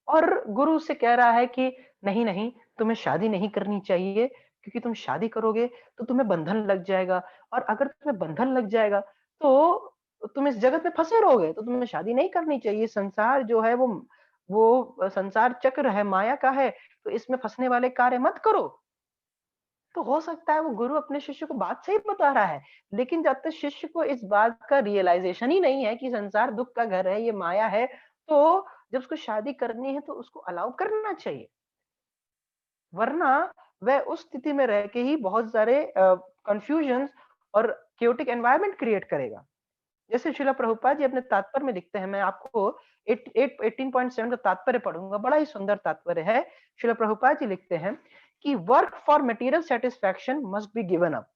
और गुरु उससे कह रहा है कि नहीं नहीं तुम्हें शादी नहीं करनी चाहिए क्योंकि तुम शादी करोगे तो तुम्हें बंधन लग जाएगा, और अगर तुम्हें बंधन लग जाएगा तो तुम इस जगत में फंसे रहोगे, तो तुम्हें शादी नहीं करनी चाहिए. संसार जो है वो संसार चक्र है, माया का है, तो इसमें फंसने वाले कार्य मत करो. तो हो सकता है वो गुरु अपने शिष्य को बात सही बता रहा है, लेकिन जब तक शिष्य को इस बात का रियलाइजेशन ही नहीं है कि संसार दुख का घर है, ये माया है, तो जब उसको शादी करनी है तो उसको अलाउ करना चाहिए. वरना वह उस स्थिति में रह के ही बहुत सारे कंफ्यूजन और क्योटिक एनवायरनमेंट क्रिएट करेगा. जैसे श्रीला प्रभुपाद जी अपने तात्पर्य में लिखते हैं, मैं आपको 18.7 का तात्पर्य पढ़ूंगा, बड़ा ही सुंदर तात्पर्य है. श्रीला प्रभुपाद जी लिखते हैं कि work for material satisfaction must be given up.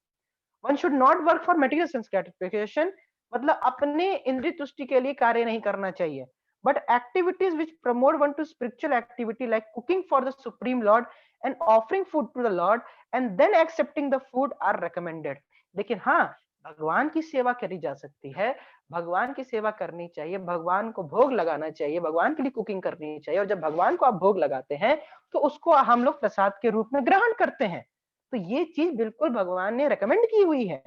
One should not work for material satisfaction, मतलब अपने इंद्रिय तुष्टि के लिए कार्य नहीं करना चाहिए. But activities which promote one to spiritual activity like cooking for the supreme lord and offering food to the lord and then accepting the food are recommended. लेकिन हाँ, भगवान की सेवा करी जा सकती है, भगवान की सेवा करनी चाहिए, भगवान को भोग लगाना चाहिए, भगवान के लिए कुकिंग करनी चाहिए, और जब भगवान को आप भोग लगाते हैं तो उसको हम लोग प्रसाद के रूप में ग्रहण करते हैं. तो ये चीज बिल्कुल भगवान ने रेकमेंड की हुई है.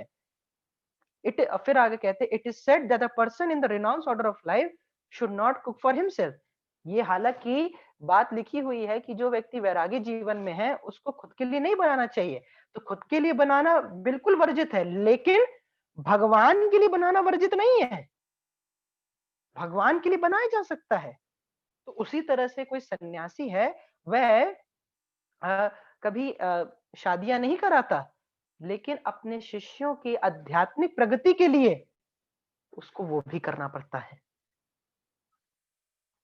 फिर आगे कहते it is said that the person in the renounce order of life should not cook for himself. ये हालांकि बात लिखी हुई है कि जो व्यक्ति वैरागी जीवन में है उसको खुद के लिए नहीं बनाना चाहिए. तो खुद के लिए बनाना बिल्कुल वर्जित है, लेकिन भगवान के लिए बनाना वर्जित नहीं है. भगवान के लिए बनाया जा सकता है. तो उसी तरह से कोई सन्यासी है, वह कभी शादियां नहीं कराता, लेकिन अपने शिष्यों की आध्यात्मिक प्रगति के लिए उसको वो भी करना पड़ता है।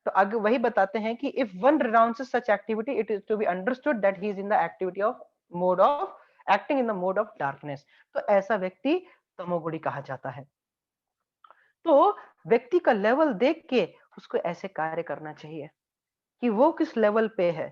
तो आगे वही बताते हैं कि if one renounces such activity, it is to be understood that he is in the activity of mode of acting in the mode of darkness। तो ऐसा व्यक्ति तमोगुणी कहा जाता है। तो व्यक्ति का लेवल देख के उसको ऐसे कार्य करना चाहिए कि वो किस लेवल पे है।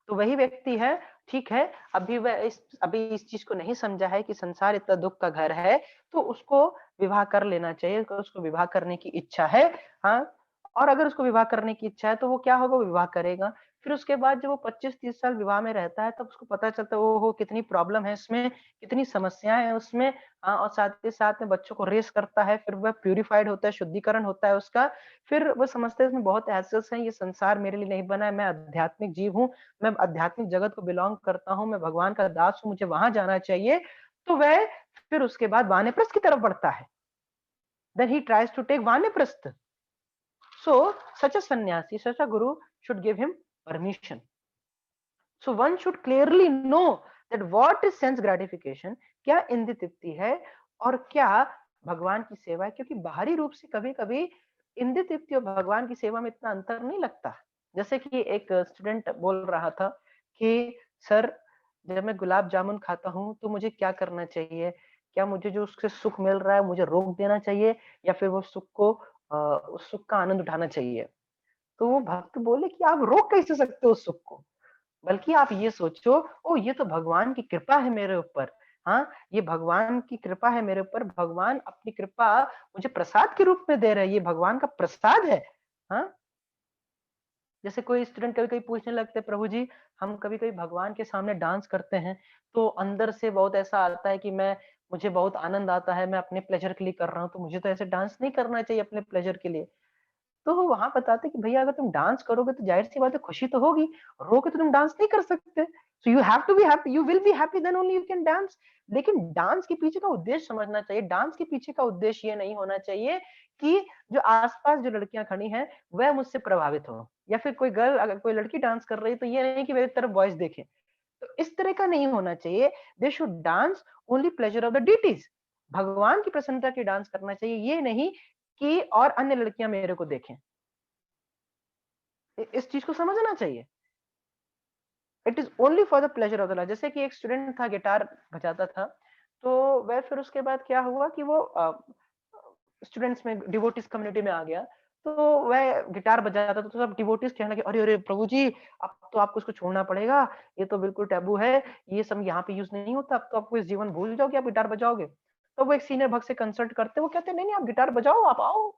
तो वही व्यक्ति है, ठीक है, अभी इस चीज को नहीं समझा है कि संसार इतना दुख का घर है, तो उसको विवाह कर लेना चाहिए, उसको विवाह करने की इच्छा है। हाँ, और अगर उसको विवाह करने की इच्छा है तो वो क्या होगा, वो विवाह करेगा। फिर उसके बाद जब वो 25-30 साल विवाह में रहता है, तब उसको पता चलता है ओहो कितनी प्रॉब्लम है इसमें, कितनी समस्याएं हैं उसमें। हाँ, और साथ ही साथ में बच्चों को रेस करता है, फिर वह प्यूरिफाइड होता है, शुद्धिकरण होता है उसका। फिर वो समझते हैं इसमें बहुत हैसल्स हैं, ये संसार मेरे लिए नहीं बना है, मैं आध्यात्मिक जीव हूँ, मैं आध्यात्मिक जगत को बिलोंग करता हूँ, मैं भगवान का दास हूँ, मुझे वहां जाना चाहिए। तो वह फिर उसके बाद वानप्रस्थ की तरफ बढ़ता है। Then he tries to take vanaprastha. So such a sannyasi, such a guru should give him permission. So one should clearly know that what is sense gratification, क्या इंद्रिय तृप्ति है और क्या भगवान की सेवा है। क्योंकि बाहरी रूप से कभी कभी इंद्रिय तृप्ति और भगवान की सेवा में इतना अंतर नहीं लगता। जैसे कि एक स्टूडेंट बोल रहा था कि सर, जब मैं गुलाब जामुन खाता हूँ तो मुझे क्या करना चाहिए, क्या मुझे जो उससे सुख मिल रहा है मुझे रोक देना चाहिए, या फिर वो सुख को उस सुख का आनंद उठाना चाहिए। तो वो भक्त बोले कि आप रोक कैसे सकते हो उस सुख को, बल्कि आप ये सोचो, ओ ये तो भगवान की कृपा है मेरे ऊपर। हाँ, ये भगवान की कृपा है मेरे ऊपर, भगवान अपनी कृपा मुझे प्रसाद के रूप में दे रहे हैं, ये भगवान का प्रसाद है। हाँ, जैसे कोई स्टूडेंट कभी कभी पूछने लगते हैं, प्रभु जी हम कभी कभी भगवान के सामने डांस करते हैं, तो अंदर से बहुत ऐसा आता है कि मुझे बहुत आनंद आता है, मैं अपने प्लेजर के लिए कर रहा हूँ, तो मुझे तो ऐसे डांस नहीं करना चाहिए अपने प्लेजर के लिए। तो वो वहां बताते कि भैया अगर तुम डांस करोगे तो जाहिर सी बात है खुशी तो होगी, रो के तो तुम डांस नहीं कर सकते। So you have to be happy, you will be happy, then only you can dance. लेकिन डांस के पीछे का उद्देश्य समझना चाहिए। डांस के पीछे का उद्देश्य ये नहीं होना चाहिए कि जो आसपास जो लड़कियां खड़ी हैं वह मुझसे प्रभावित हो, या फिर कोई गर्ल अगर कोई लड़की डांस कर रही है तो ये नहीं कि मेरी तरफ बॉयज देखें। तो इस तरह का नहीं होना चाहिए। They should dance only pleasure of the deities, भगवान की प्रसन्नता की डांस करना चाहिए, ये नहीं कि और अन्य लड़कियां मेरे को देखें। इस चीज को समझना चाहिए। It is only for the pleasure of the Lord. जैसे कि एक स्टूडेंट था, गिटार बजाता था, तो वह फिर उसके बाद क्या हुआ कि वो स्टूडेंट्स में डिवोटिस कम्युनिटी में आ गया। तो वह गिटार बजाता था, तो सब डिवोटिस कहने लगे, अरे अरे प्रभु जी, अब तो आपको इसको छोड़ना पड़ेगा, ये तो बिल्कुल टैबू है, ये सब यहाँ पे यूज नहीं होता, अब तो आपको इस जीवन भूल जाओगे, आप गिटार बजाओगे। तो वो एक सीनियर भक्त से कंसल्ट करते, वो कहते नहीं नहीं आप गिटार बजाओ, आप आओ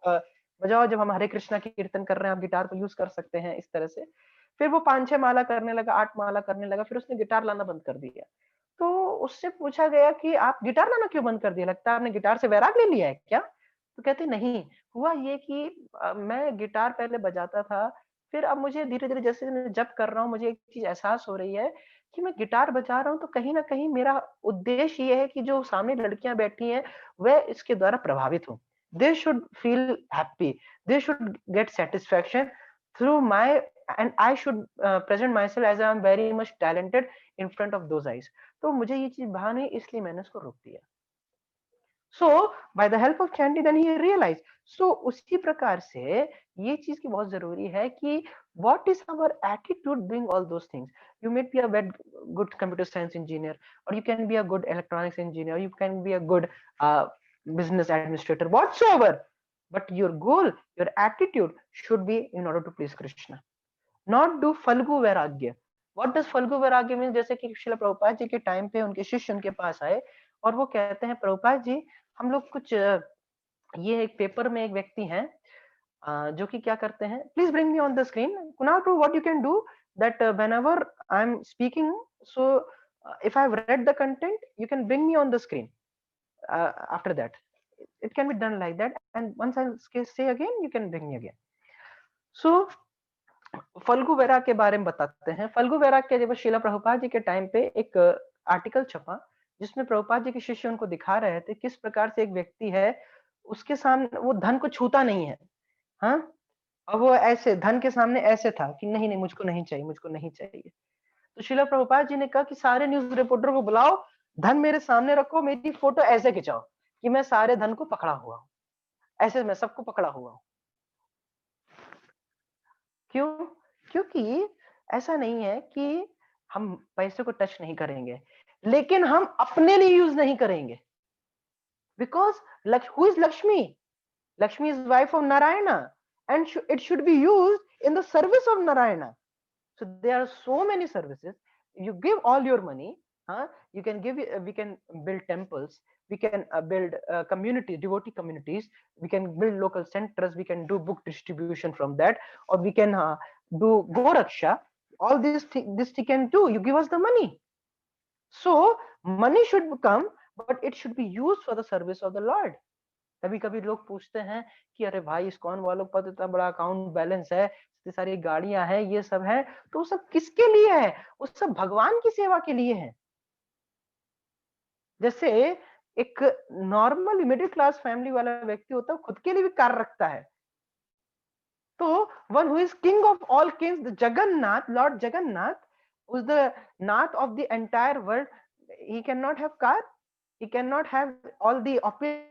बजाओ, जब हम हरे कृष्णा की कीर्तन कर रहे हैं आप गिटार को यूज कर सकते हैं, इस तरह से। फिर वो 5-6 माला करने लगा, 8 माला करने लगा, फिर उसने गिटार लाना बंद कर दिया। तो उससे पूछा गया कि आप गिटार लाना क्यों बंद कर दिया, लगता है आपने गिटार से वैराग ले लिया है क्या। तो कहते नहीं, हुआ ये कि मैं गिटार पहले बजाता था, फिर अब मुझे धीरे धीरे जैसे मैं जब कर रहा हूँ मुझे एक चीज एहसास हो रही है कि मैं गिटार बजा रहा हूँ तो कहीं ना कहीं मेरा उद्देश्य ये है कि जो सामने लड़कियां बैठी हैं वह इसके द्वारा प्रभावित हो, they should feel happy, they should get satisfaction through my, and I should present myself as I am very much talented in front of those eyes. तो मुझे ये चीज भाव नहीं, इसलिए मैंने उसको रोक दिया। So by the help of chanting then he realize. So उसी प्रकार से ये चीज की बहुत जरूरी है कि what is our attitude doing all those things. You may be a good computer science engineer, or you can be a good electronics engineer, you can be a good uh, business administrator, whatsoever, but your goal, your attitude should be in order to please Krishna, not do falgu vairagya. What does falgu vairagya mean? जैसे कि श्रील प्रभुपाद जी के time पे उनके शिष्य उनके पास आए और वो कहते हैं प्रभुपाद जी हम लोग कुछ ये एक पेपर में एक व्यक्ति हैं जो कि क्या करते हैं, please bring me on the screen Kunal Prabhu, what you can do that whenever I am speaking, so if I've read the content you can bring me on the screen, after that it can be done like that, and once I say again you can bring me again. So फल्गु वेरा के बारे में बताते हैं। फल्गु वेरा के जब शिला प्रभुपाद जी के टाइम पे एक आर्टिकल छपा जिसमें प्रभुपाद जी के शिष्य उनको दिखा रहे थे किस प्रकार से एक व्यक्ति है, उसके सामने वो धन को छूता नहीं है। हाँ, और वो ऐसे धन के सामने ऐसे था कि नहीं नहीं मुझको नहीं चाहिए, मुझको नहीं चाहिए। तो श्रील प्रभुपाद जी ने कहा कि सारे न्यूज रिपोर्टर को बुलाओ, धन मेरे सामने रखो, मेरी फोटो ऐसे खिंचाओ कि मैं सारे धन को पकड़ा हुआ हूं, ऐसे मैं सबको पकड़ा हुआ हूं। क्यों? क्योंकि ऐसा नहीं है कि हम पैसे को टच नहीं करेंगे, लेकिन हम अपने लिए यूज नहीं करेंगे। Because who is Lakshmi? Lakshmi is wife of Narayana, and it should be used in the service of Narayana. So there are so many services. You give all your money. You can give. We can build temples. We can build community, devotee communities. We can build local centers. We can do book distribution from that, or we can do Goraksha. All this we can do. You give us the money. So money should come, but it should be used for the service of the Lord. कभी कभी लोग पूछते हैं कि अरे भाई ISKCON वालों पर इतना बड़ा अकाउंट बैलेंस है, इतनी सारी गाड़ियां हैं, ये सब है, तो वो सब किसके लिए है? वो सब भगवान की सेवा के लिए है। जैसे एक नॉर्मल मिडिल क्लास फैमिली वाला व्यक्ति होता है, खुद के लिए भी कार रखता है। तो one who is king of all Kings, Jagannath, Lord Jagannath, who is the nath of the entire world, he cannot have car, he cannot have all the opulences,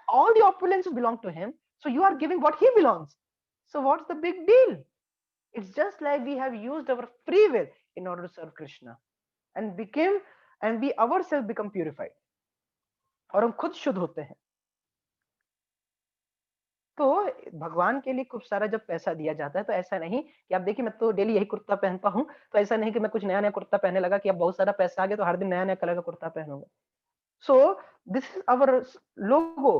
all the opulences belong to him, so you are giving what he belongs. So what's the big deal? It's just like we have used our free will in order to serve Krishna and we ourselves become purified, और हम खुद शुद्ध होते हैं। तो भगवान के लिए खूब सारा जब पैसा दिया जाता है, तो ऐसा नहीं कि आप देखिए मैं तो डेली यही कुर्ता पहनता हूं, तो ऐसा नहीं कि मैं कुछ नया नया कुर्ता पहनने लगा कि अब बहुत सारा पैसा आ गया तो हर दिन नया नया कलर का kurta पहनूंगा। So this is our logo,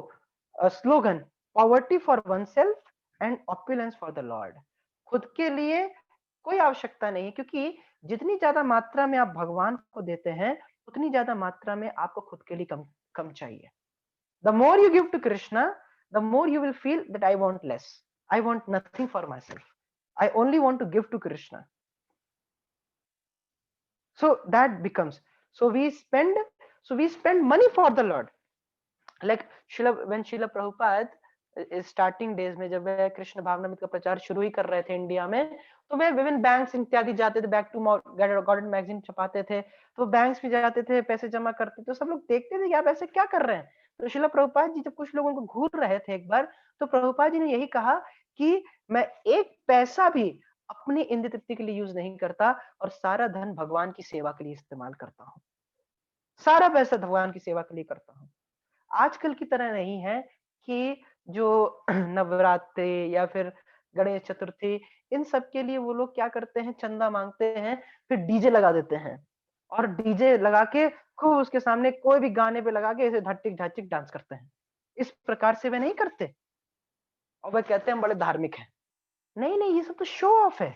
a slogan: poverty for oneself and opulence for the Lord. खुद के लिए कोई आवश्यकता नहीं, क्योंकि जितनी ज्यादा मात्रा में आप भगवान को देते हैं, उतनी ज्यादा मात्रा में आपको खुद के लिए कम कम चाहिए। The more you give to Krishna, the more you will feel that I want less. I want nothing for myself. I only want to give to Krishna. So that becomes, so we spend money for the Lord. Like when Srila Prabhupada starting days में, जब वे कृष्ण भावनामृत का प्रचार शुरू ही कर रहे थे India में, तो वे विभिन्न बैंक्स इत्यादि जाते थे, बैक टू गॉर्डन मैगजीन छपाते थे, तो बैंक्स भी जाते थे, पैसे जमा करते थे, तो सब लोग देखते थे कि आप ऐसे क्या कर रहे हैं। तो श्रील प्रभुपाद जी जब कुछ लोगों को घूर रहे थे एक बार, तो प्रभुपाद जी ने यही कहा कि मैं एक पैसा भी अपनी इंद्रिय तृप्ति के लिए यूज नहीं करता, और सारा धन भगवान की सेवा के लिए इस्तेमाल करता हूँ, सारा पैसा भगवान की सेवा के लिए करता हूँ। आजकल की तरह नहीं है कि जो नवरात्रि या फिर गणेश चतुर्थी, इन सब के लिए वो लोग क्या करते हैं, चंदा मांगते हैं, फिर डीजे लगा देते हैं, और डीजे लगा के खूब उसके सामने कोई भी गाने पे लगा के ऐसे धट्टिक ढाचिक डांस करते हैं। इस प्रकार से वे नहीं करते, और वे कहते हैं बड़े धार्मिक हैं। नहीं नहीं, ये सब तो शो ऑफ है।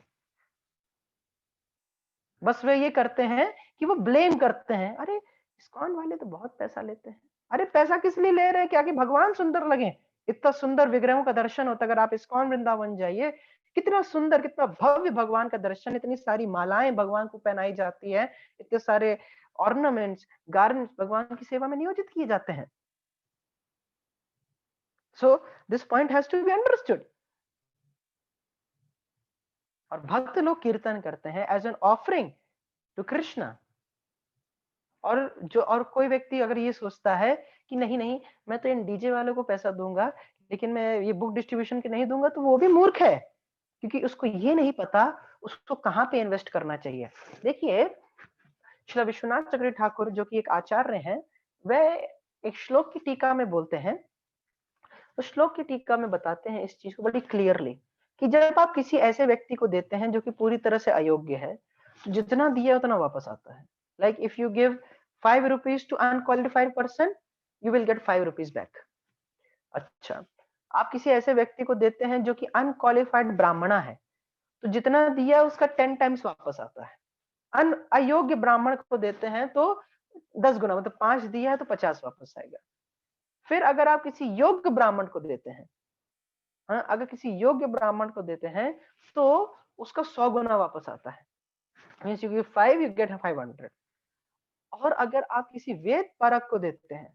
बस वे ये करते हैं कि वो ब्लेम करते हैं, अरे इस्कॉन वाले तो बहुत पैसा लेते हैं। अरे पैसा किस लिए ले रहे हैं? क्या कि भगवान सुंदर लगे? इतना सुंदर विग्रहों का दर्शन होता है। अगर आप इस्कॉन वृंदावन जाइए, कितना सुंदर, कितना भव्य भगवान का दर्शन, इतनी सारी मालाएं भगवान को पहनाई जाती है, इतने सारे ऑर्नामेंट्स, गारमेंट्स भगवान की सेवा में नियोजित किए जाते हैं। So this point has to be understood. और भक्त लोग कीर्तन करते हैं as an offering to Krishna. और कोई व्यक्ति अगर ये सोचता है कि नहीं नहीं, मैं तो इन डीजे वालों को पैसा दूंगा, लेकिन मैं ये बुक डिस्ट्रीब्यूशन के नहीं दूंगा, तो वो भी मूर्ख है, क्योंकि उसको ये नहीं पता उसको कहाँ पे इन्वेस्ट करना चाहिए। देखिए श्री विश्वनाथ चक्रवर्ती ठाकुर, जो कि एक आचार्य हैं, वह एक श्लोक की टीका में बोलते हैं, तो श्लोक की टीका में बताते हैं इस चीज को बड़ी क्लियरली, कि जब आप किसी ऐसे व्यक्ति को देते हैं जो कि पूरी तरह से अयोग्य है, तो जितना दिया उतना वापस आता है। Like if you give 5 rupees to unqualified person, you will get 5 rupees back. अच्छा, आप किसी ऐसे व्यक्ति को देते हैं जो कि अनक्वालिफाइड ब्राह्मणा है, तो जितना दिया उसका 10 टाइम्स वापस आता है। अयोग्य ब्राह्मण को देते हैं तो 10 गुना, मतलब 5 दिया है तो 50 वापस आएगा। फिर अगर आप किसी योग्य ब्राह्मण को देते हैं, अगर किसी योग्य ब्राह्मण को देते हैं तो उसका 100 गुना वापस आता है। Means you give 5, you get 500। और अगर आप किसी वेद परक को देते हैं,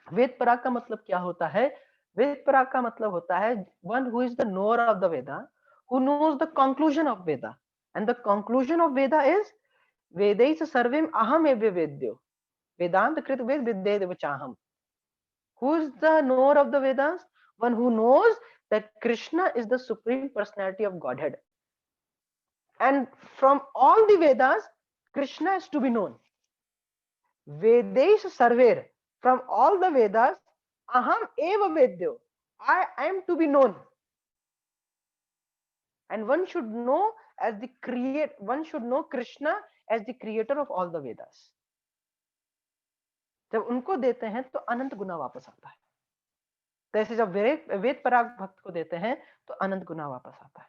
वेद परक का मतलब क्या होता है? वेद पराग का मतलब होता है one who is the knower of the Veda, who knows the conclusion of Veda, and the conclusion of Veda is वेदैः सर्वम अहम एव वेद्यो, वेदांत कृत वेद विद्येव चाहम. Who is the knower of the Vedas? One who knows that Krishna is the supreme personality of Godhead. And from all the Vedas, Krishna is to be known. Vedesh Sarver. From all the Vedas, Aham Eva Vedyo. I am to be known. And one should know as the one should know Krishna as the creator of all the Vedas. जब उनको देते हैं तो अनंत गुना वापस आता है. तो ऐसे जब वेद पराग भक्त को देते हैं तो अनंत गुना वापस आता है.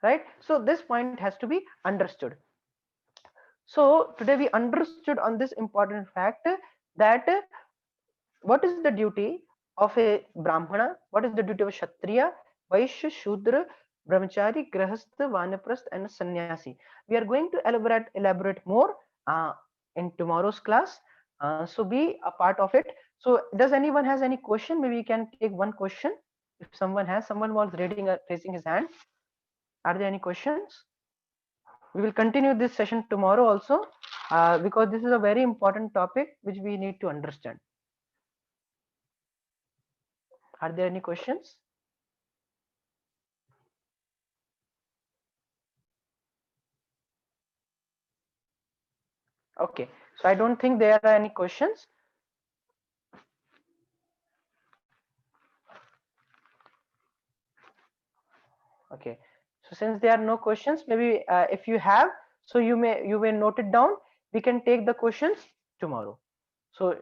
Right? So this point has to be understood. So today we understood on this important fact that what is the duty of a Brahmana, what is the duty of a Kshatriya, Vaishya, Shudra, Brahmachari, Grahastha, Vanaprastha and Sannyasi. We are going to elaborate more in tomorrow's class. So be a part of it. So does anyone has any question? Maybe we can take one question. If someone has, someone was raising his hand. Are there any questions? We will continue this session tomorrow also, because this is a very important topic which we need to understand. Are there any questions? Okay, so I don't think there are any questions. Okay, so since there are no questions, maybe if you have, so you may note it down. We can take the questions tomorrow. So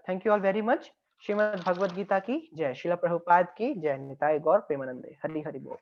thank you all very much. Shrimad Bhagavad Gita की जय, श्रील प्रभुपाद की जय, निताय गौर प्रेमानंदे, हरि हरि बोल.